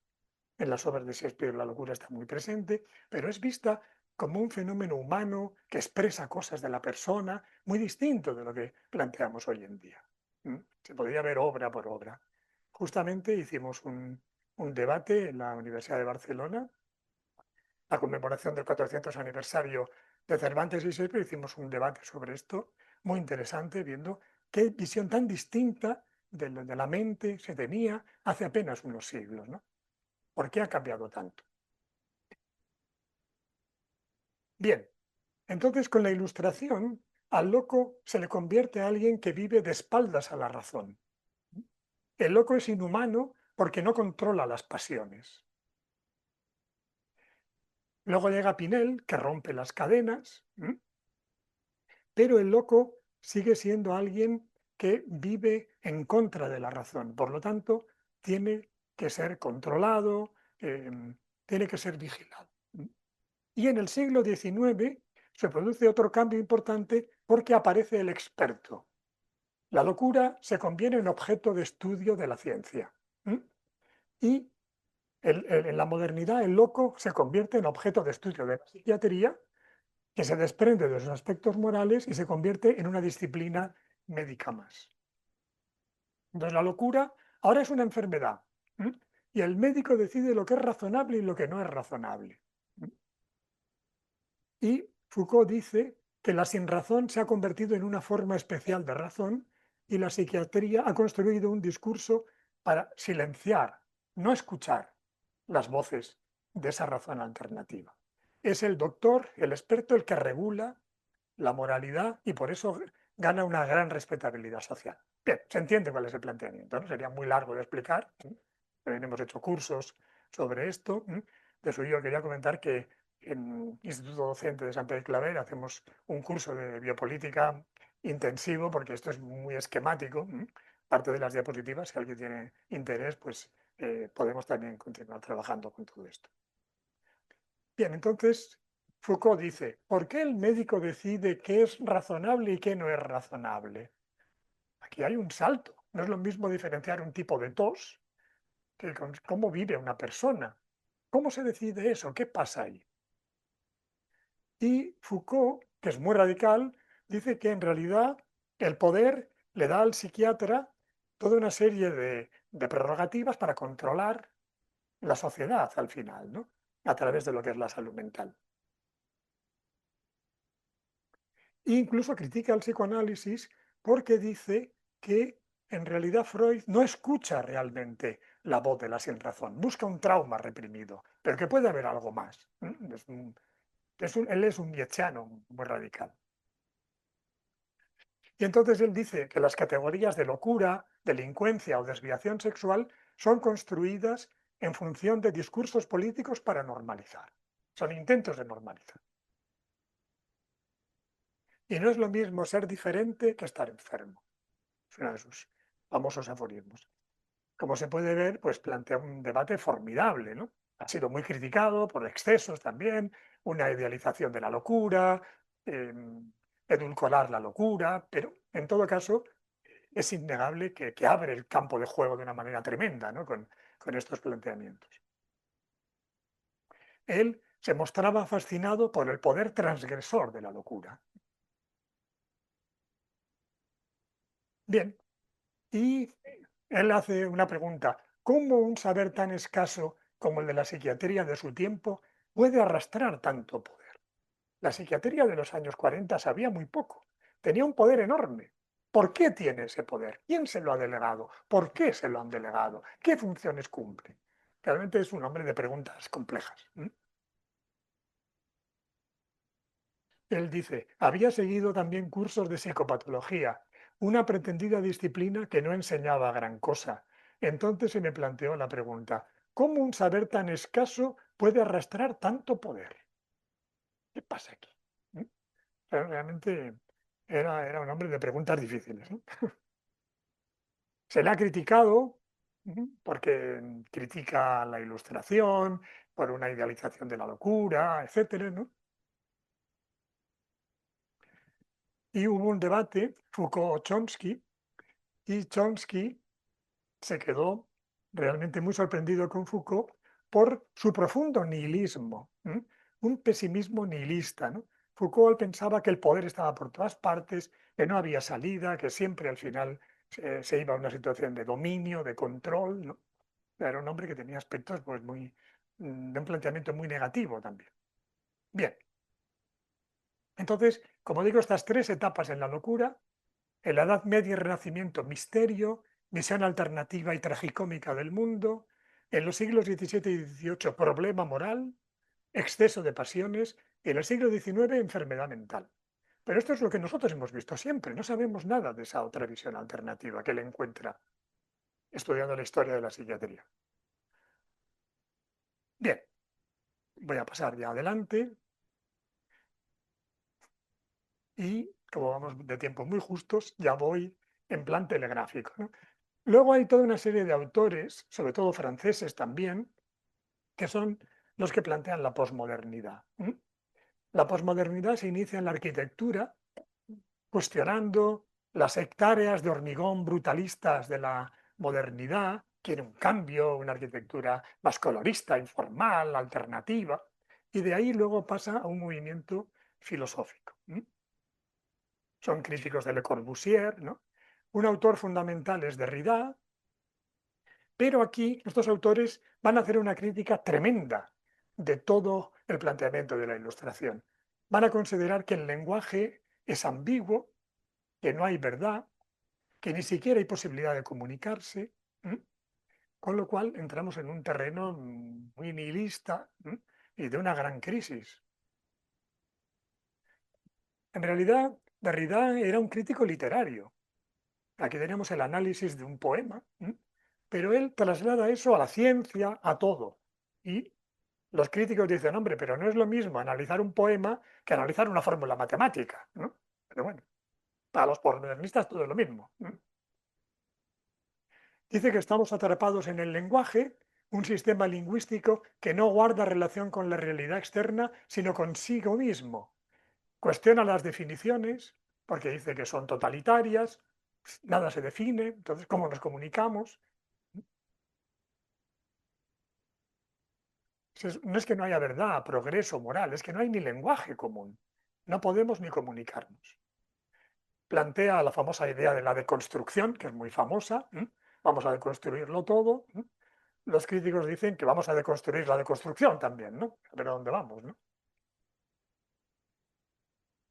En las obras de Shakespeare la locura está muy presente, pero es vista como un fenómeno humano que expresa cosas de la persona, muy distinto de lo que planteamos hoy en día. Se podría ver obra por obra. Justamente hicimos un debate en la Universidad de Barcelona, la conmemoración del 400 aniversario de Cervantes y Shakespeare, hicimos un debate sobre esto, muy interesante, viendo qué visión tan distinta de la mente se tenía hace apenas unos siglos, ¿no? ¿Por qué ha cambiado tanto? Bien, entonces con la ilustración al loco se le convierte a alguien que vive de espaldas a la razón. El loco es inhumano porque no controla las pasiones. Luego llega Pinel, que rompe las cadenas, pero el loco sigue siendo alguien que vive en contra de la razón. Por lo tanto, tiene que ser controlado, tiene que ser vigilado. Y en el siglo XIX se produce otro cambio importante porque aparece el experto. La locura se convierte en objeto de estudio de la ciencia. Y en la modernidad el loco se convierte en objeto de estudio de la psiquiatría, que se desprende de sus aspectos morales y se convierte en una disciplina médica más. Entonces la locura ahora es una enfermedad. Y el médico decide lo que es razonable y lo que no es razonable. Y Foucault dice que la sinrazón se ha convertido en una forma especial de razón y la psiquiatría ha construido un discurso para silenciar, no escuchar las voces de esa razón alternativa. Es el doctor, el experto, el que regula la moralidad y por eso gana una gran respetabilidad social. Bien, se entiende cuál es el planteamiento, ¿no? Sería muy largo de explicar. También hemos hecho cursos sobre esto. De eso yo quería comentar que en Instituto Docente de San Pedro Claver hacemos un curso de biopolítica intensivo porque esto es muy esquemático. Parte de las diapositivas, si alguien tiene interés, pues podemos también continuar trabajando con todo esto. Bien, entonces Foucault dice, ¿por qué el médico decide qué es razonable y qué no es razonable? Aquí hay un salto. No es lo mismo diferenciar un tipo de tos que con cómo vive una persona. ¿Cómo se decide eso? ¿Qué pasa ahí? Y Foucault, que es muy radical, dice que en realidad el poder le da al psiquiatra toda una serie de prerrogativas para controlar la sociedad al final, ¿no? A través de lo que es la salud mental. E incluso critica al psicoanálisis porque dice que en realidad Freud no escucha realmente la voz de la sinrazón, busca un trauma reprimido, pero que puede haber algo más. Él es un nietzscheano muy radical. Y entonces él dice que las categorías de locura, delincuencia o desviación sexual son construidas en función de discursos políticos para normalizar. Son intentos de normalizar. Y no es lo mismo ser diferente que estar enfermo. Es uno de sus famosos aforismos. Como se puede ver, pues plantea un debate formidable, ¿no? Ha sido muy criticado por excesos también, una idealización de la locura, edulcorar la locura, pero en todo caso es innegable que abre el campo de juego de una manera tremenda, ¿no? Con estos planteamientos. Él se mostraba fascinado por el poder transgresor de la locura. Bien, y él hace una pregunta: ¿cómo un saber tan escaso como el de la psiquiatría de su tiempo puede arrastrar tanto poder? La psiquiatría de los años 40 sabía muy poco, tenía un poder enorme. ¿Por qué tiene ese poder? ¿Quién se lo ha delegado? ¿Por qué se lo han delegado? ¿Qué funciones cumple? Realmente es un hombre de preguntas complejas. Él dice: había seguido también cursos de psicopatología, una pretendida disciplina que no enseñaba gran cosa. Entonces se me planteó la pregunta: ¿cómo un saber tan escaso puede arrastrar tanto poder? ¿Qué pasa aquí? ¿Mm? Realmente era un hombre de preguntas difíciles, ¿no? Se le ha criticado porque critica la ilustración, por una idealización de la locura, etcétera, ¿no? Y hubo un debate, Foucault-Chomsky, y Chomsky se quedó realmente muy sorprendido con Foucault por su profundo nihilismo, un pesimismo nihilista, ¿no? Foucault pensaba que el poder estaba por todas partes, que no había salida, que siempre al final se iba a una situación de dominio, de control, ¿no? Era un hombre que tenía aspectos pues, de un planteamiento muy negativo también. Bien, entonces, como digo, estas tres etapas en la locura: en la Edad Media y Renacimiento, misterio, visión alternativa y tragicómica del mundo; en los siglos XVII y XVIII, problema moral, exceso de pasiones; y en el siglo XIX, enfermedad mental. Pero esto es lo que nosotros hemos visto siempre, no sabemos nada de esa otra visión alternativa que él encuentra estudiando la historia de la psiquiatría. Bien, voy a pasar ya adelante y, como vamos de tiempo muy justos, ya voy en plan telegráfico, ¿no? Luego hay toda una serie de autores, sobre todo franceses también, que son los que plantean la posmodernidad. La posmodernidad se inicia en la arquitectura, cuestionando las hectáreas de hormigón brutalistas de la modernidad. Quiere un cambio, una arquitectura más colorista, informal, alternativa, y de ahí luego pasa a un movimiento filosófico. Son críticos de Le Corbusier, ¿no? Un autor fundamental es Derrida, pero aquí estos autores van a hacer una crítica tremenda de todo el planteamiento de la Ilustración. Van a considerar que el lenguaje es ambiguo, que no hay verdad, que ni siquiera hay posibilidad de comunicarse, con lo cual entramos en un terreno muy nihilista y de una gran crisis. En realidad, Derrida era un crítico literario. Aquí tenemos el análisis de un poema, pero él traslada eso a la ciencia, a todo. Y los críticos dicen: hombre, pero no es lo mismo analizar un poema que analizar una fórmula matemática, ¿no? Pero bueno, para los posmodernistas todo es lo mismo. Dice que estamos atrapados en el lenguaje, un sistema lingüístico que no guarda relación con la realidad externa, sino consigo mismo. Cuestiona las definiciones, porque dice que son totalitarias, nada se define, entonces, ¿cómo nos comunicamos? No es que no haya verdad, progreso, moral, es que no hay ni lenguaje común. No podemos ni comunicarnos. Plantea la famosa idea de la deconstrucción, que es muy famosa. Vamos a deconstruirlo todo. Los críticos dicen que vamos a deconstruir la deconstrucción también, ¿no? A ver a dónde vamos, ¿no?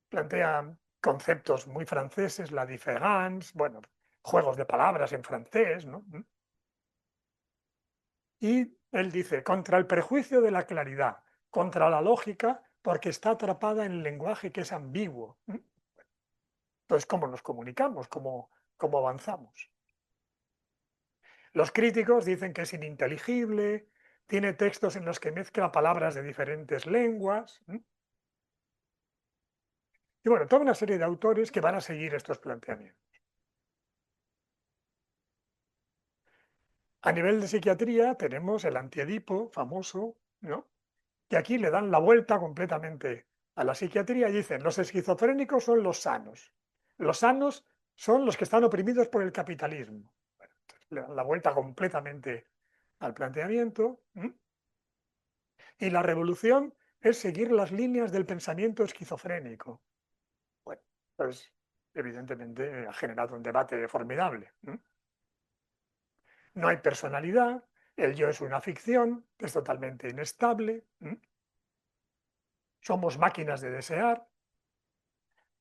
Plantea conceptos muy franceses, la différance, bueno, juegos de palabras en francés, ¿no? Y él dice: contra el prejuicio de la claridad, contra la lógica, porque está atrapada en el lenguaje que es ambiguo. Entonces, ¿cómo nos comunicamos? ¿Cómo avanzamos? Los críticos dicen que es ininteligible, tiene textos en los que mezcla palabras de diferentes lenguas. Y bueno, toda una serie de autores que van a seguir estos planteamientos. A nivel de psiquiatría tenemos el antiedipo famoso, ¿no? Que aquí le dan la vuelta completamente a la psiquiatría y dicen, los esquizofrénicos son los sanos. Los sanos son los que están oprimidos por el capitalismo. Bueno, entonces le dan la vuelta completamente al planteamiento. Y la revolución es seguir las líneas del pensamiento esquizofrénico. Bueno, pues evidentemente ha generado un debate formidable. No hay personalidad, el yo es una ficción, es totalmente inestable, somos máquinas de desear.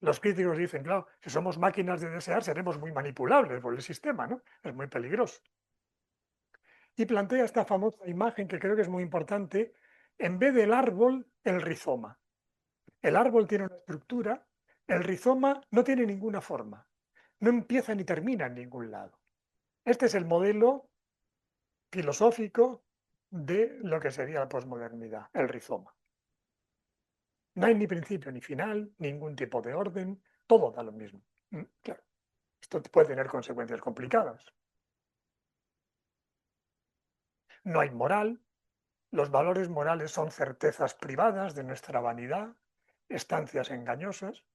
Los críticos dicen, claro, si somos máquinas de desear seremos muy manipulables por el sistema, ¿no? Es muy peligroso. Y plantea esta famosa imagen que creo que es muy importante, en vez del árbol, el rizoma. El árbol tiene una estructura, el rizoma no tiene ninguna forma, no empieza ni termina en ningún lado. Este es el modelo filosófico de lo que sería la posmodernidad, el rizoma. No hay ni principio ni final, ningún tipo de orden, todo da lo mismo. Claro, esto puede tener consecuencias complicadas. No hay moral, los valores morales son certezas privadas de nuestra vanidad, estancias engañosas.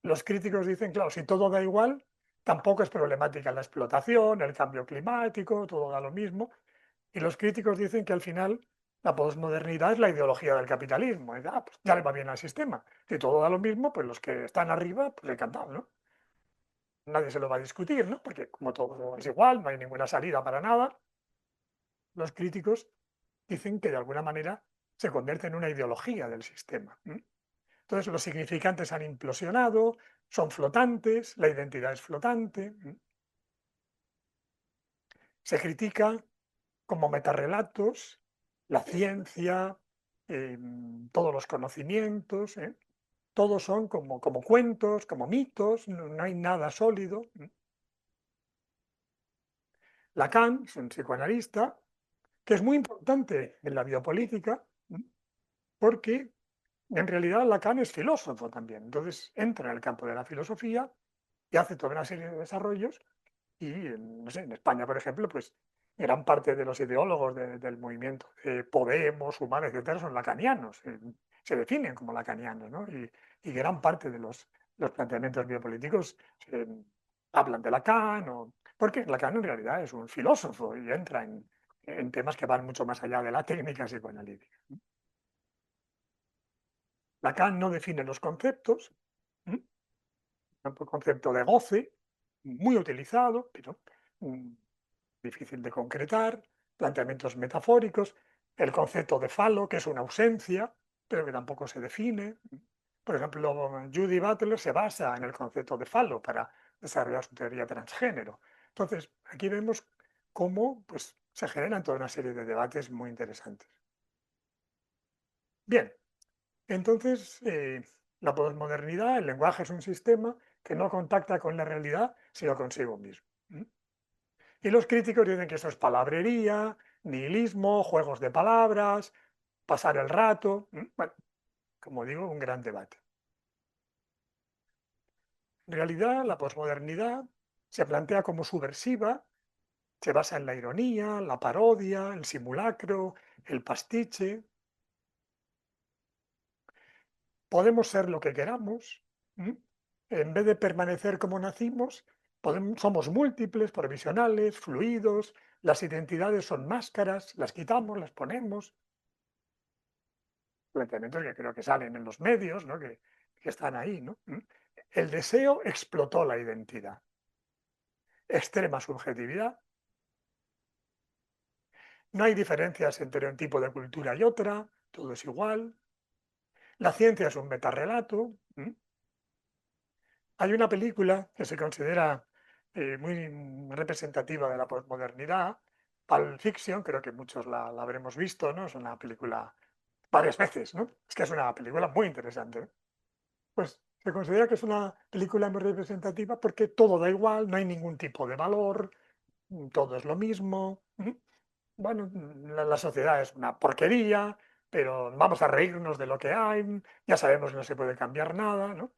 Los críticos dicen, claro, si todo da igual, tampoco es problemática la explotación, el cambio climático, todo da lo mismo. Y los críticos dicen que al final la posmodernidad es la ideología del capitalismo. Pues ya le va bien al sistema. Si todo da lo mismo, pues los que están arriba, pues encantados, ¿no? Nadie se lo va a discutir, ¿no? Porque como todo es igual, no hay ninguna salida para nada, los críticos dicen que de alguna manera se convierte en una ideología del sistema. Entonces los significantes han implosionado, son flotantes, la identidad es flotante. Se critica como metarrelatos la ciencia, todos los conocimientos, todos son como cuentos, como mitos, no hay nada sólido. Lacan es un psicoanalista que es muy importante en la biopolítica porque en realidad Lacan es filósofo también. Entonces entra en el campo de la filosofía y hace toda una serie de desarrollos y, no sé, en España, por ejemplo, pues gran parte de los ideólogos del movimiento de Podemos, Humanos, etcétera, son lacanianos, se definen como lacanianos, ¿no? Y gran parte de los planteamientos biopolíticos hablan de Lacan, porque Lacan en realidad es un filósofo y entra en temas que van mucho más allá de la técnica psicoanalítica. Lacan no define los conceptos, el concepto de goce, muy utilizado, pero difícil de concretar, planteamientos metafóricos, el concepto de falo, que es una ausencia, pero que tampoco se define. Por ejemplo, Judy Butler se basa en el concepto de falo para desarrollar su teoría transgénero. Entonces, aquí vemos cómo pues, se generan toda una serie de debates muy interesantes. Bien, entonces, la posmodernidad, el lenguaje es un sistema que no contacta con la realidad, sino consigo mismo. Y los críticos dicen que eso es palabrería, nihilismo, juegos de palabras, pasar el rato. Bueno, como digo, un gran debate. En realidad, la posmodernidad se plantea como subversiva, se basa en la ironía, la parodia, el simulacro, el pastiche. Podemos ser lo que queramos. En vez de permanecer como nacimos, somos múltiples, provisionales, fluidos, las identidades son máscaras, las quitamos, las ponemos. Planteamientos que creo que salen en los medios, ¿no? que están ahí. ¿No? El deseo explotó la identidad. Extrema subjetividad. No hay diferencias entre un tipo de cultura y otra, todo es igual. La ciencia es un metarrelato. Hay una película que se considera muy representativa de la posmodernidad, Pulp Fiction, creo que muchos la habremos visto, ¿no? Es una película varias veces, ¿no? Es que es una película muy interesante. Pues se considera que es una película muy representativa porque todo da igual, no hay ningún tipo de valor, todo es lo mismo. Bueno, la sociedad es una porquería, pero vamos a reírnos de lo que hay, ya sabemos que no se puede cambiar nada, ¿no?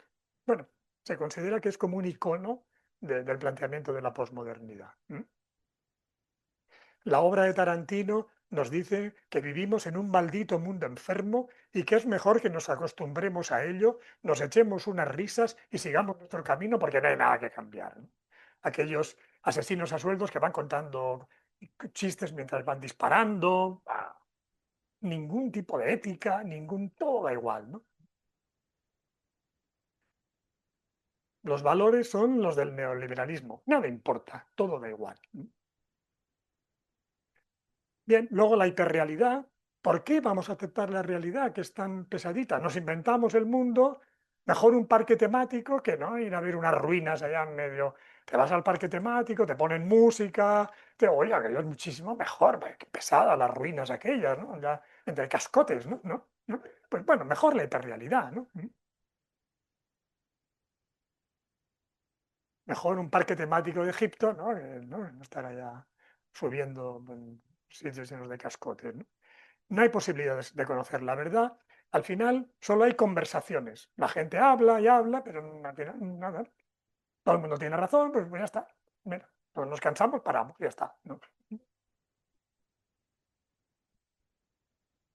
Bueno, se considera que es como un icono del planteamiento de la posmodernidad. La obra de Tarantino nos dice que vivimos en un maldito mundo enfermo y que es mejor que nos acostumbremos a ello, nos echemos unas risas y sigamos nuestro camino porque no hay nada que cambiar, ¿no? Aquellos asesinos a sueldos que van contando chistes mientras van disparando, ningún tipo de ética, todo da igual, ¿no? Los valores son los del neoliberalismo, nada importa, todo da igual. Bien, luego la hiperrealidad. ¿Por qué vamos a aceptar la realidad que es tan pesadita? Nos inventamos el mundo, mejor un parque temático que no ir a ver unas ruinas allá en medio. Te vas al parque temático, te ponen música, oye, aquello es muchísimo mejor, qué pesada las ruinas aquellas, ¿no? Ya, entre cascotes, ¿no? ¿No? ¿No? Pues bueno, mejor la hiperrealidad, ¿no? Mejor un parque temático de Egipto, ¿no? No estar allá subiendo en sitios llenos de cascotes, ¿no? No hay posibilidades de conocer la verdad. Al final solo hay conversaciones. La gente habla y habla, pero al final nada. Todo el mundo tiene razón, pues ya está. Mira, pues nos cansamos, paramos, ya está, ¿no?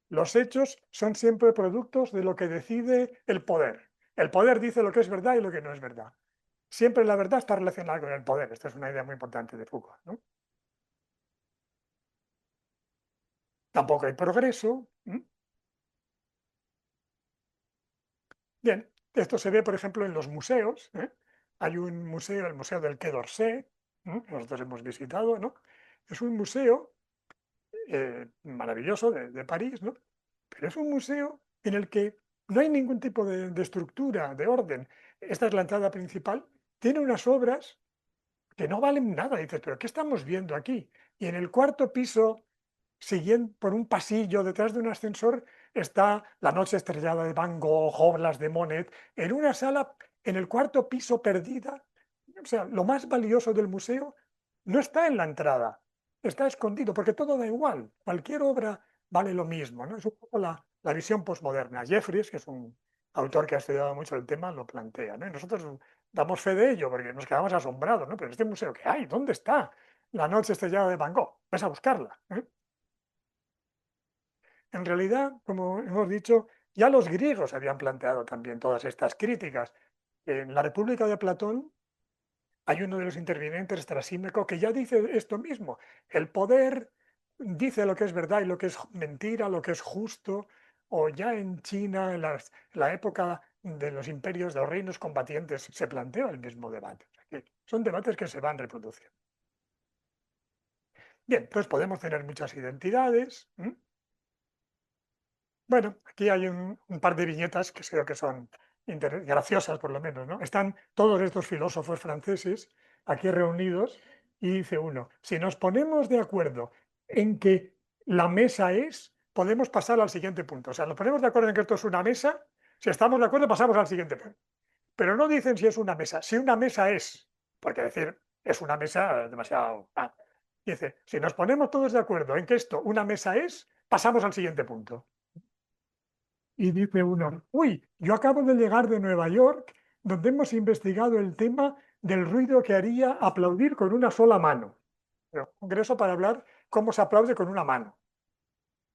Los hechos son siempre productos de lo que decide el poder. El poder dice lo que es verdad y lo que no es verdad. Siempre la verdad está relacionada con el poder. Esta es una idea muy importante de Foucault, ¿no? Tampoco hay progreso. Bien, esto se ve, por ejemplo, en los museos, ¿eh? Hay un museo, el Museo del Quai d'Orsay, ¿no? Que nosotros hemos visitado, ¿no? Es un museo maravilloso de París, ¿no? Pero es un museo en el que no hay ningún tipo de estructura, de orden. Esta es la entrada principal. Tiene unas obras que no valen nada. Dices, ¿pero qué estamos viendo aquí? Y en el cuarto piso, siguiendo por un pasillo detrás de un ascensor, está La noche estrellada de Van Gogh, obras de Monet, en una sala en el cuarto piso perdida. O sea, lo más valioso del museo no está en la entrada, está escondido, porque todo da igual. Cualquier obra vale lo mismo, ¿no? Es un poco la visión postmoderna. Jeffries, que es un autor que ha estudiado mucho el tema, lo plantea, ¿no? Y nosotros damos fe de ello porque nos quedamos asombrados, ¿no? Pero este museo, ¿qué hay? ¿Dónde está La noche estrellada de Van Gogh? Vas a buscarla, ¿eh? En realidad, como hemos dicho, ya los griegos habían planteado también todas estas críticas. En la República de Platón hay uno de los intervinientes, Trasímaco, que ya dice esto mismo. El poder dice lo que es verdad y lo que es mentira, lo que es justo. O ya en China, en la época de los imperios, de los reinos combatientes, se planteó el mismo debate. O sea que son debates que se van reproduciendo. Bien, pues podemos tener muchas identidades. Bueno, aquí hay un par de viñetas que creo que son graciosas, por lo menos, ¿no? Están todos estos filósofos franceses aquí reunidos y dice uno, si nos ponemos de acuerdo en que la mesa es, podemos pasar al siguiente punto. O sea, nos ponemos de acuerdo en que esto es una mesa, si estamos de acuerdo pasamos al siguiente punto. Pero no dicen si es una mesa, si una mesa es, porque decir es una mesa demasiado... Dice, si nos ponemos todos de acuerdo en que esto una mesa es, pasamos al siguiente punto. Y dice uno, uy, yo acabo de llegar de Nueva York, donde hemos investigado el tema del ruido que haría aplaudir con una sola mano. Pero un congreso para hablar cómo se aplaude con una mano.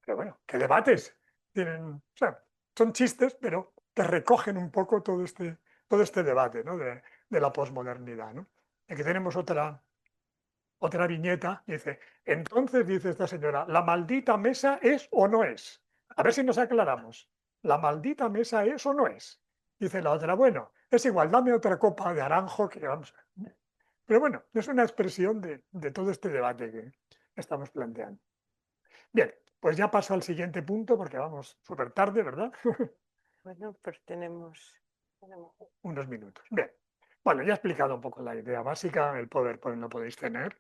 Pero bueno, ¿qué debates tienen? O sea, son chistes, pero que recogen un poco todo este debate, ¿no? de la posmodernidad, ¿no? Aquí tenemos otra viñeta, dice, entonces, dice esta señora, ¿la maldita mesa es o no es? A ver si nos aclaramos. ¿La maldita mesa es o no es? Dice la otra, bueno, es igual, dame otra copa de naranjo que vamos a... Pero bueno, es una expresión de todo este debate que estamos planteando. Bien, pues ya paso al siguiente punto porque vamos súper tarde, ¿verdad? Bueno, pero tenemos Unos minutos. Bien. Bueno, ya he explicado un poco la idea básica, el poder pues, lo podéis tener.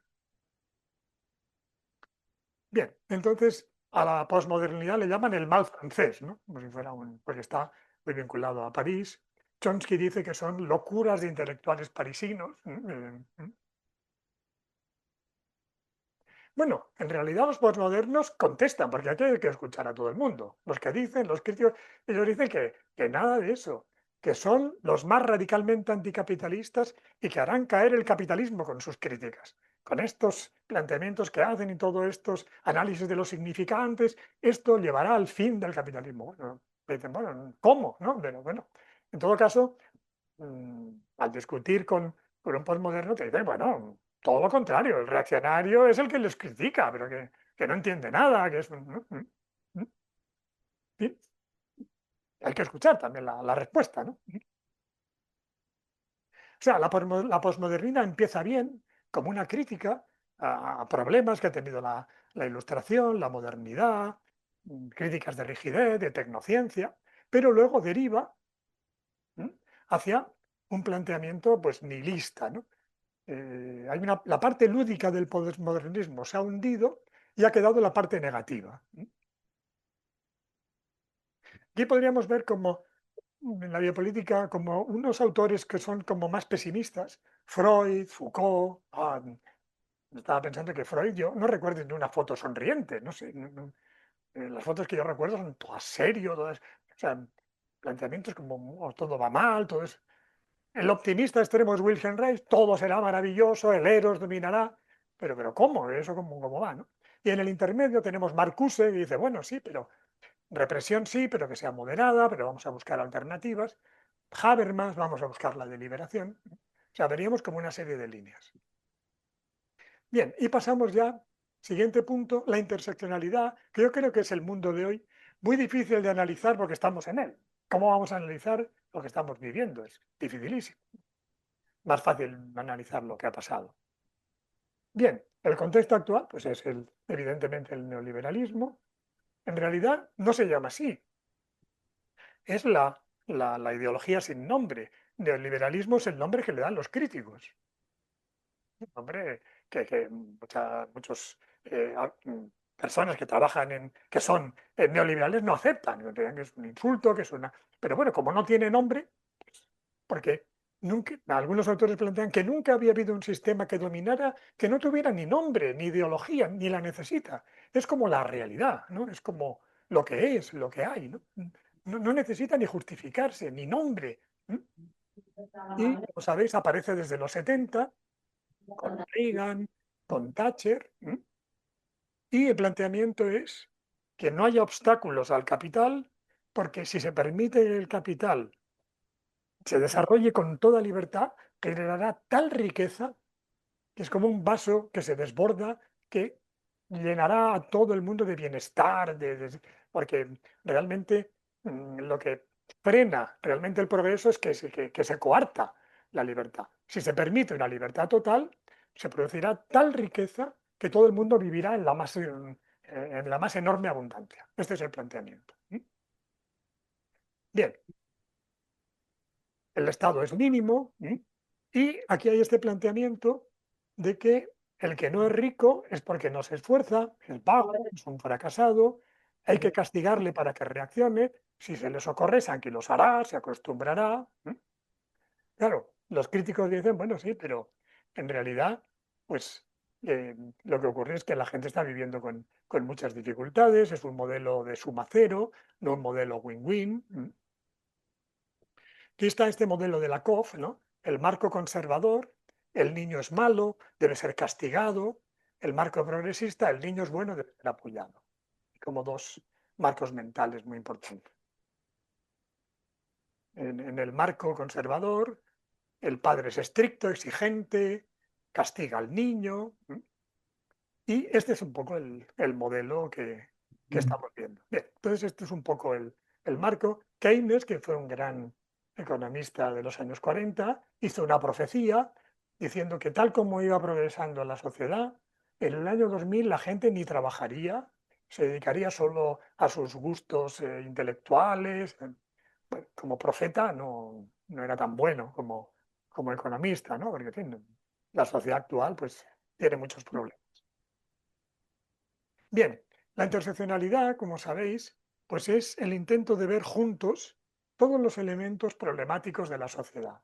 Bien, entonces a la posmodernidad le llaman el mal francés, ¿no? Como si fuera porque está muy vinculado a París. Chomsky dice que son locuras de intelectuales parisinos. Bueno, en realidad los posmodernos contestan, porque aquí hay que escuchar a todo el mundo. Los que dicen, los críticos, ellos dicen que nada de eso, que son los más radicalmente anticapitalistas y que harán caer el capitalismo con sus críticas. Con estos planteamientos que hacen y todos estos análisis de los significantes, esto llevará al fin del capitalismo. Bueno, dicen, bueno, ¿cómo? ¿No? Pero bueno, en todo caso, al discutir con un postmoderno te dicen, bueno, todo lo contrario, el reaccionario es el que les critica, pero que no entiende nada, que es... Sí, hay que escuchar también la respuesta, ¿no? O sea, la posmodernidad empieza bien, como una crítica a problemas que ha tenido la ilustración, la modernidad, críticas de rigidez, de tecnociencia, pero luego deriva hacia un planteamiento pues nihilista, ¿no? La parte lúdica del postmodernismo se ha hundido y ha quedado la parte negativa. Aquí podríamos ver como en la biopolítica como unos autores que son como más pesimistas, Freud, Foucault. Estaba pensando que Freud, yo no recuerdo ni una foto sonriente, no sé. Las fotos que yo recuerdo son todas serios, todas, o sea, planteamientos como "Oh, todo va mal, todo es". El optimista extremo es Wilhelm Reich, todo será maravilloso, el Eros dominará. Pero ¿cómo? ¿Eso cómo va? ¿No? Y en el intermedio tenemos Marcuse, que dice, bueno, sí, pero represión sí, pero que sea moderada, pero vamos a buscar alternativas. Habermas, vamos a buscar la deliberación. O sea, veríamos como una serie de líneas. Bien, y pasamos ya, siguiente punto, la interseccionalidad, que yo creo que es el mundo de hoy, muy difícil de analizar porque estamos en él. ¿Cómo vamos a analizar lo que estamos viviendo? Es dificilísimo. Más fácil analizar lo que ha pasado. Bien, el contexto actual pues es evidentemente el neoliberalismo. En realidad no se llama así, es la ideología sin nombre. Neoliberalismo es el nombre que le dan los críticos. Un nombre que muchos personas que trabajan que son neoliberales no aceptan, que creen que es un insulto, que es una... Pero bueno, como no tiene nombre, porque nunca, algunos autores plantean que nunca había habido un sistema que dominara que no tuviera ni nombre, ni ideología, ni la necesita. Es como la realidad, ¿no? Es como lo que es, lo que hay, ¿no? No necesita ni justificarse, ni nombre. Y, como sabéis, aparece desde los 70 con Reagan, con Thatcher, y el planteamiento es que no haya obstáculos al capital, porque si se permite el capital se desarrolle con toda libertad, generará tal riqueza que es como un vaso que se desborda, que llenará a todo el mundo de bienestar, porque realmente lo que frena realmente el progreso es que se coarta la libertad. Si se permite una libertad total, se producirá tal riqueza que todo el mundo vivirá en la más enorme abundancia. Este es el planteamiento. Bien, el Estado es mínimo, y aquí hay este planteamiento de que el que no es rico es porque no se esfuerza, es vago, es un fracasado, hay que castigarle para que reaccione, si se le socorre, que los hará, se acostumbrará. Claro, los críticos dicen, bueno, sí, pero en realidad, pues lo que ocurre es que la gente está viviendo con muchas dificultades, es un modelo de suma cero, no un modelo win-win. Aquí está este modelo de la COF, ¿no? El marco conservador, el niño es malo, debe ser castigado; el marco progresista, el niño es bueno, debe ser apoyado. Como dos marcos mentales muy importantes. En el marco conservador, el padre es estricto, exigente, castiga al niño. Y este es un poco el modelo que estamos viendo. Bien, entonces este es un poco el marco. Keynes, que fue un gran economista de los años 40, hizo una profecía diciendo que tal como iba progresando la sociedad, en el año 2000 la gente ni trabajaría, se dedicaría solo a sus gustos intelectuales. Bueno, como profeta no era tan bueno como economista, ¿no? Porque en fin, la sociedad actual pues, tiene muchos problemas. Bien, la interseccionalidad, como sabéis, pues es el intento de ver juntos todos los elementos problemáticos de la sociedad.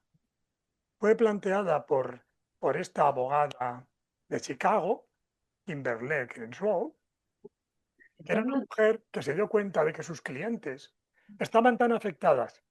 Fue planteada por esta abogada de Chicago, Kimberlé Crenshaw, era una mujer que se dio cuenta de que sus clientes estaban tan afectadas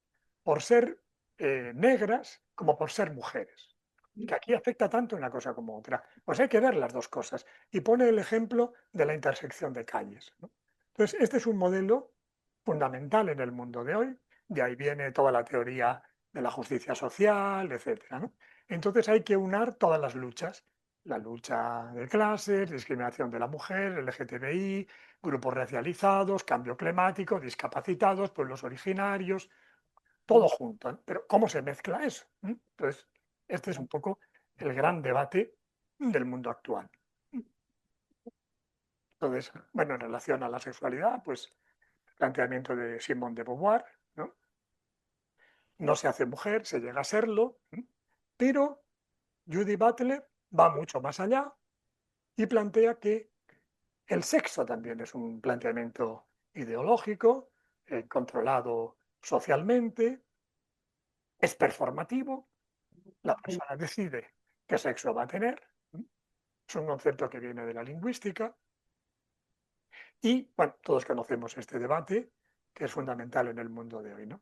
por ser negras como por ser mujeres. Que aquí afecta tanto una cosa como otra. Pues hay que ver las dos cosas. Y pone el ejemplo de la intersección de calles, ¿no? Entonces, este es un modelo fundamental en el mundo de hoy. De ahí viene toda la teoría de la justicia social, etcétera, ¿no? Entonces hay que unar todas las luchas. La lucha de clases, discriminación de la mujer, LGTBI, grupos racializados, cambio climático, discapacitados, pueblos originarios, todo junto, ¿no? Pero ¿cómo se mezcla eso? Entonces, este es un poco el gran debate del mundo actual. Entonces, bueno, en relación a la sexualidad, pues el planteamiento de Simone de Beauvoir, ¿no? No se hace mujer, se llega a serlo, pero Judy Butler va mucho más allá y plantea que el sexo también es un planteamiento ideológico, controlado socialmente, es performativo, la persona decide qué sexo va a tener, es un concepto que viene de la lingüística y, bueno, todos conocemos este debate que es fundamental en el mundo de hoy, ¿no?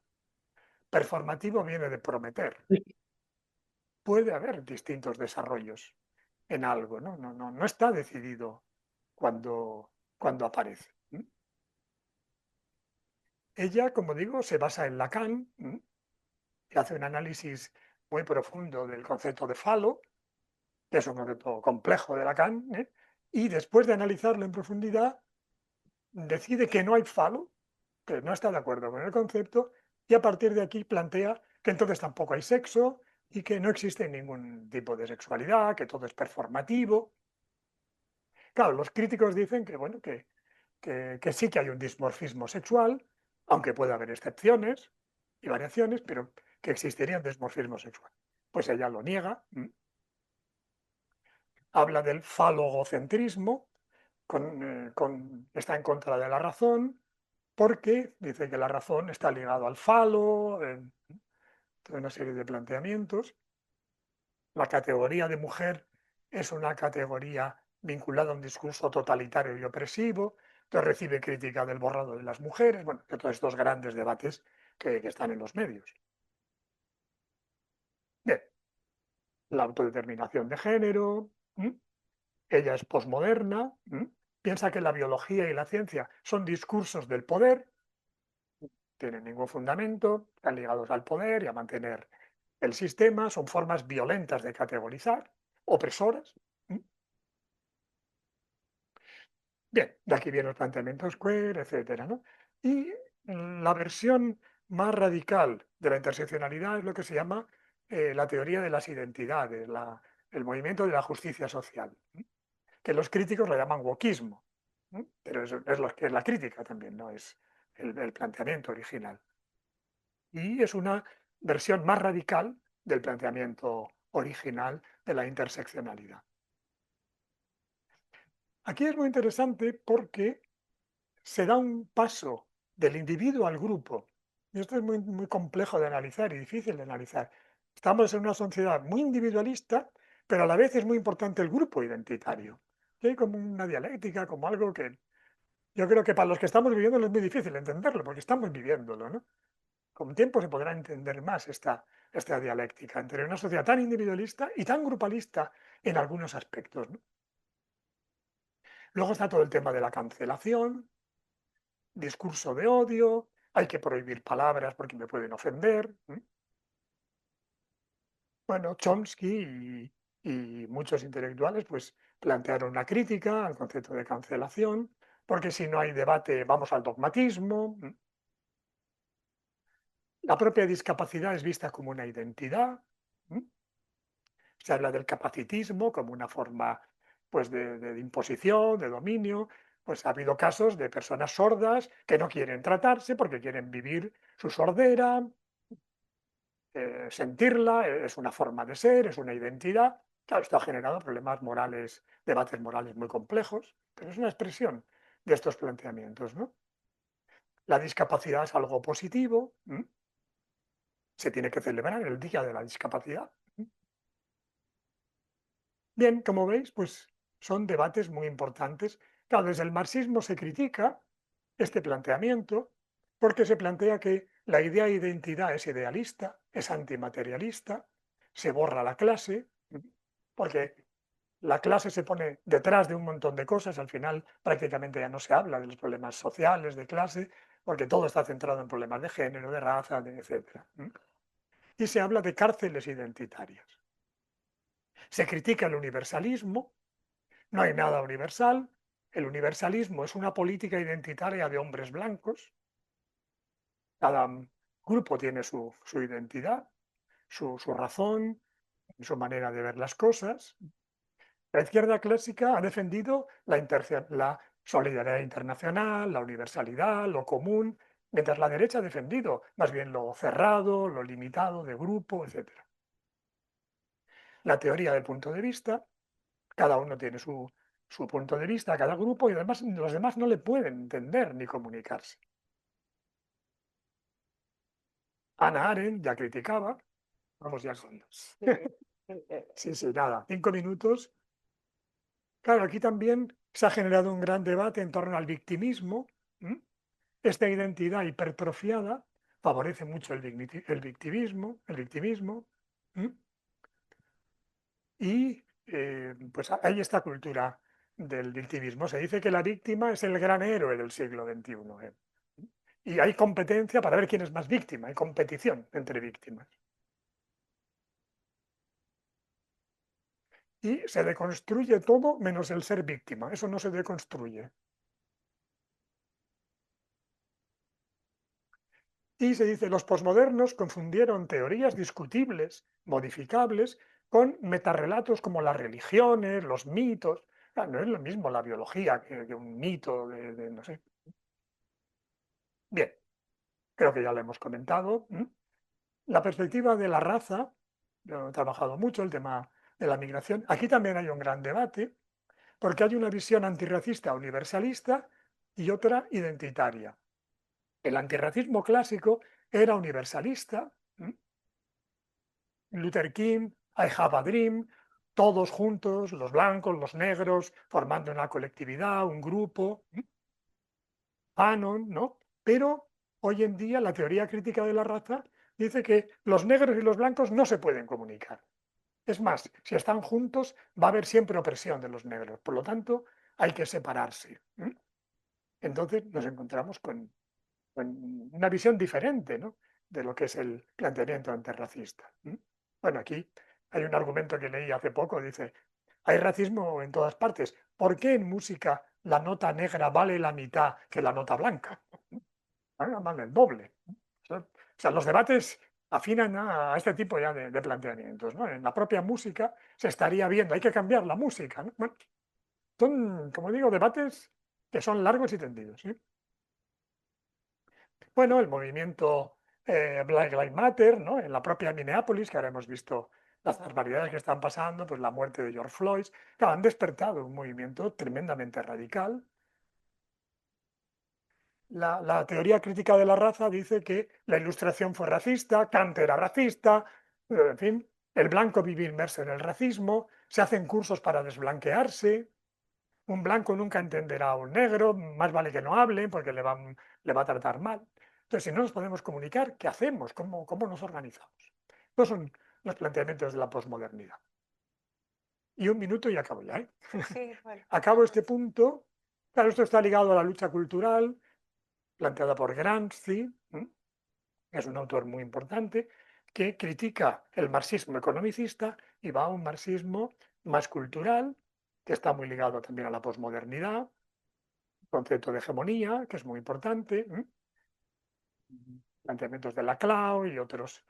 Performativo viene de prometer. Puede haber distintos desarrollos en algo, ¿no? No está decidido cuando aparece. Ella, como digo, se basa en Lacan y hace un análisis muy profundo del concepto de falo, que es un concepto complejo de Lacan, y después de analizarlo en profundidad, decide que no hay falo, que no está de acuerdo con el concepto, y a partir de aquí plantea que entonces tampoco hay sexo y que no existe ningún tipo de sexualidad, que todo es performativo. Claro, los críticos dicen que, bueno, que sí que hay un dimorfismo sexual, aunque puede haber excepciones y variaciones, pero que existiría un dimorfismo sexual. Pues ella lo niega, habla del falogocentrismo, está en contra de la razón, porque dice que la razón está ligada al falo, toda una serie de planteamientos. La categoría de mujer es una categoría vinculada a un discurso totalitario y opresivo, entonces recibe crítica del borrado de las mujeres, bueno, de todos estos grandes debates que están en los medios. Bien, la autodeterminación de género, ella es posmoderna, piensa que la biología y la ciencia son discursos del poder, tienen ningún fundamento, están ligados al poder y a mantener el sistema, son formas violentas de categorizar, opresoras. Bien, de aquí viene el planteamiento queer, etcétera, ¿no? Y la versión más radical de la interseccionalidad es lo que se llama la teoría de las identidades, el movimiento de la justicia social, que los críticos lo llaman wokismo, pero es lo que es la crítica también, no es el planteamiento original. Y es una versión más radical del planteamiento original de la interseccionalidad. Aquí es muy interesante porque se da un paso del individuo al grupo. Y esto es muy complejo de analizar y difícil de analizar. Estamos en una sociedad muy individualista, pero a la vez es muy importante el grupo identitario. Y hay como una dialéctica, como algo que yo creo que para los que estamos viviéndolo es muy difícil entenderlo, porque estamos viviéndolo, ¿no? Con tiempo se podrá entender más esta dialéctica entre una sociedad tan individualista y tan grupalista en algunos aspectos, ¿no? Luego está todo el tema de la cancelación, discurso de odio, hay que prohibir palabras porque me pueden ofender. Bueno, Chomsky y muchos intelectuales pues plantearon una crítica al concepto de cancelación, porque si no hay debate vamos al dogmatismo. La propia discapacidad es vista como una identidad. Se habla del capacitismo como una forma pues, de imposición, de dominio. Pues ha habido casos de personas sordas que no quieren tratarse porque quieren vivir su sordera, sentirla, es una forma de ser, es una identidad. Claro, esto ha generado problemas morales, debates morales muy complejos, pero es una expresión de estos planteamientos, ¿no? La discapacidad es algo positivo, se tiene que celebrar el Día de la Discapacidad. Bien, como veis, pues son debates muy importantes. Claro, desde el marxismo se critica este planteamiento porque se plantea que la idea de identidad es idealista, es antimaterialista, se borra la clase, porque la clase se pone detrás de un montón de cosas, al final prácticamente ya no se habla de los problemas sociales, de clase, porque todo está centrado en problemas de género, de raza, etc. Y se habla de cárceles identitarias. Se critica el universalismo, no hay nada universal, el universalismo es una política identitaria de hombres blancos, cada grupo tiene su identidad, su razón, su manera de ver las cosas. La izquierda clásica ha defendido la solidaridad internacional, la universalidad, lo común, mientras la derecha ha defendido más bien lo cerrado, lo limitado de grupo, etc. La teoría del punto de vista, cada uno tiene su punto de vista, cada grupo, y además los demás no le pueden entender ni comunicarse. Hannah Arendt ya criticaba, vamos ya con... Sí, sí, nada, 5 minutos. Claro, aquí también se ha generado un gran debate en torno al victimismo. Esta identidad hipertrofiada favorece mucho el victimismo. Y pues hay esta cultura del victimismo. Se dice que la víctima es el gran héroe del siglo XXI. Y hay competencia para ver quién es más víctima, hay competición entre víctimas. Y se deconstruye todo menos el ser víctima, eso no se deconstruye. Y se dice, los posmodernos confundieron teorías discutibles, modificables, con metarrelatos como las religiones, los mitos. No es lo mismo la biología que un mito no sé. Bien, creo que ya lo hemos comentado. La perspectiva de la raza, yo he trabajado mucho el tema de la migración. Aquí también hay un gran debate, porque hay una visión antirracista universalista y otra identitaria. El antirracismo clásico era universalista. Luther King, I Have a Dream, todos juntos, los blancos, los negros, formando una colectividad, un grupo, Fanon, ¿no? Pero hoy en día la teoría crítica de la raza dice que los negros y los blancos no se pueden comunicar. Es más, si están juntos va a haber siempre opresión de los negros, por lo tanto hay que separarse. Entonces nos encontramos con una visión diferente, ¿no?, de lo que es el planteamiento antirracista. Bueno, aquí hay un argumento que leí hace poco, dice, hay racismo en todas partes. ¿Por qué en música la nota negra vale la mitad que la nota blanca? Vale el doble. O sea, los debates afinan a este tipo ya de planteamientos, ¿no? En la propia música se estaría viendo, hay que cambiar la música, ¿no? Bueno, son, como digo, debates que son largos y tendidos, ¿sí? Bueno, el movimiento Black Lives Matter, ¿no?, en la propia Minneapolis, que ahora hemos visto las barbaridades que están pasando, pues la muerte de George Floyd, claro, han despertado un movimiento tremendamente radical. La teoría crítica de la raza dice que la ilustración fue racista, Kant era racista, en fin, el blanco vive inmerso en el racismo, se hacen cursos para desblanquearse, un blanco nunca entenderá a un negro, más vale que no hable porque le va a tratar mal. Entonces, si no nos podemos comunicar, ¿qué hacemos? ¿Cómo nos organizamos? Estos son los planteamientos de la posmodernidad. Y 1 minuto y acabo ya. Sí, bueno. Acabo este punto. Claro, esto está ligado a la lucha cultural, planteada por Gramsci, que es un autor muy importante, que critica el marxismo economicista y va a un marxismo más cultural, que está muy ligado también a la posmodernidad, concepto de hegemonía, que es muy importante, planteamientos de Laclau y otros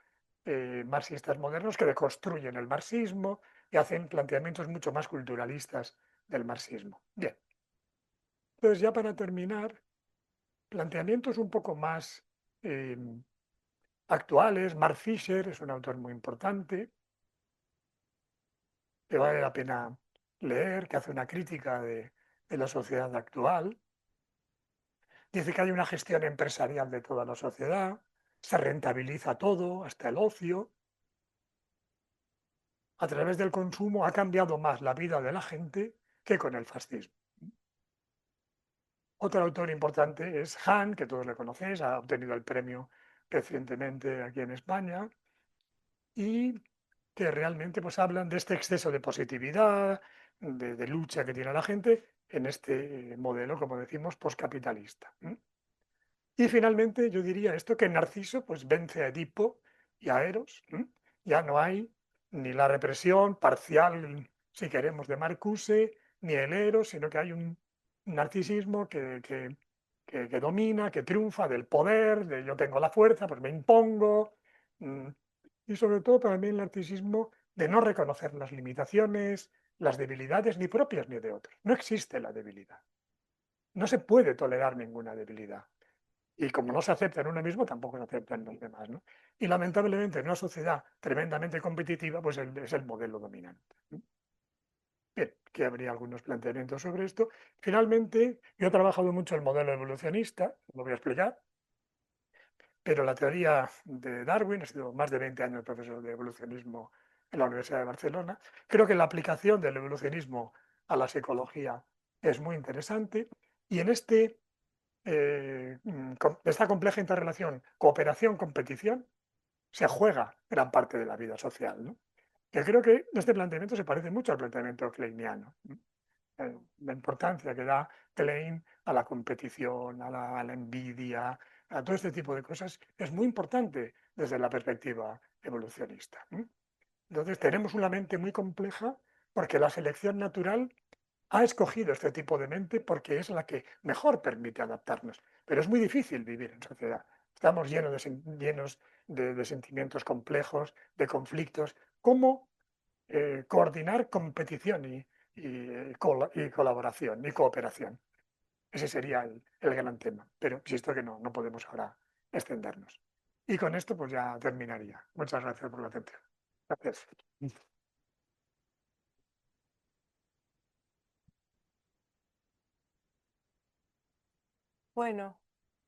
marxistas modernos que deconstruyen el marxismo y hacen planteamientos mucho más culturalistas del marxismo. Bien, entonces ya para terminar, planteamientos un poco más actuales. Mark Fisher es un autor muy importante que vale la pena leer, que hace una crítica de la sociedad actual. Dice que hay una gestión empresarial de toda la sociedad, se rentabiliza todo, hasta el ocio. A través del consumo ha cambiado más la vida de la gente que con el fascismo. Otro autor importante es Hahn, que todos le conocéis, ha obtenido el premio recientemente aquí en España, y que realmente pues, hablan de este exceso de positividad, de lucha que tiene la gente en este modelo, como decimos, postcapitalista. Y finalmente yo diría esto, que Narciso pues, vence a Edipo y a Eros. Ya no hay ni la represión parcial, si queremos, de Marcuse, ni el Eros, sino que hay un narcisismo que domina, que triunfa del poder, de yo tengo la fuerza, pues me impongo. mm, Y sobre todo también el narcisismo de no reconocer las limitaciones, las debilidades, ni propias ni de otros. No existe la debilidad. No se puede tolerar ninguna debilidad. Y como no se acepta en uno mismo, tampoco se acepta en los demás, ¿no? Y lamentablemente en una sociedad tremendamente competitiva, pues es el modelo dominante. Bien, que habría algunos planteamientos sobre esto. Finalmente, yo he trabajado mucho el modelo evolucionista, lo voy a explicar, pero la teoría de Darwin, he sido más de 20 años profesor de evolucionismo en la Universidad de Barcelona. Creo que la aplicación del evolucionismo a la psicología es muy interesante y en esta compleja interrelación cooperación-competición se juega gran parte de la vida social, ¿no? Que creo que este planteamiento se parece mucho al planteamiento kleiniano. La importancia que da Klein a la competición, a la envidia, a todo este tipo de cosas es muy importante desde la perspectiva evolucionista. Entonces tenemos una mente muy compleja porque la selección natural ha escogido este tipo de mente porque es la que mejor permite adaptarnos. Pero es muy difícil vivir en sociedad. Estamos llenos de sentimientos complejos, de conflictos. ¿Cómo coordinar competición y colaboración y cooperación? Ese sería el gran tema. Pero insisto que no podemos ahora extendernos. Y con esto pues ya terminaría. Muchas gracias por la atención. Gracias. Bueno,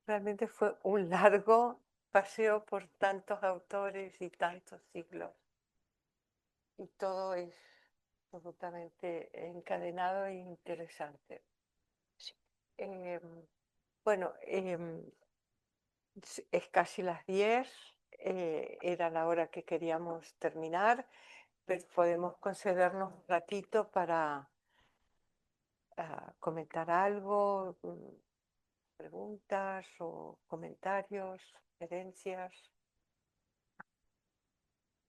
realmente fue un largo paseo por tantos autores y tantos siglos. Y todo es absolutamente encadenado e interesante. Em, bueno, es casi las 10, era la hora que queríamos terminar, pero podemos concedernos un ratito para comentar algo, preguntas o comentarios, sugerencias.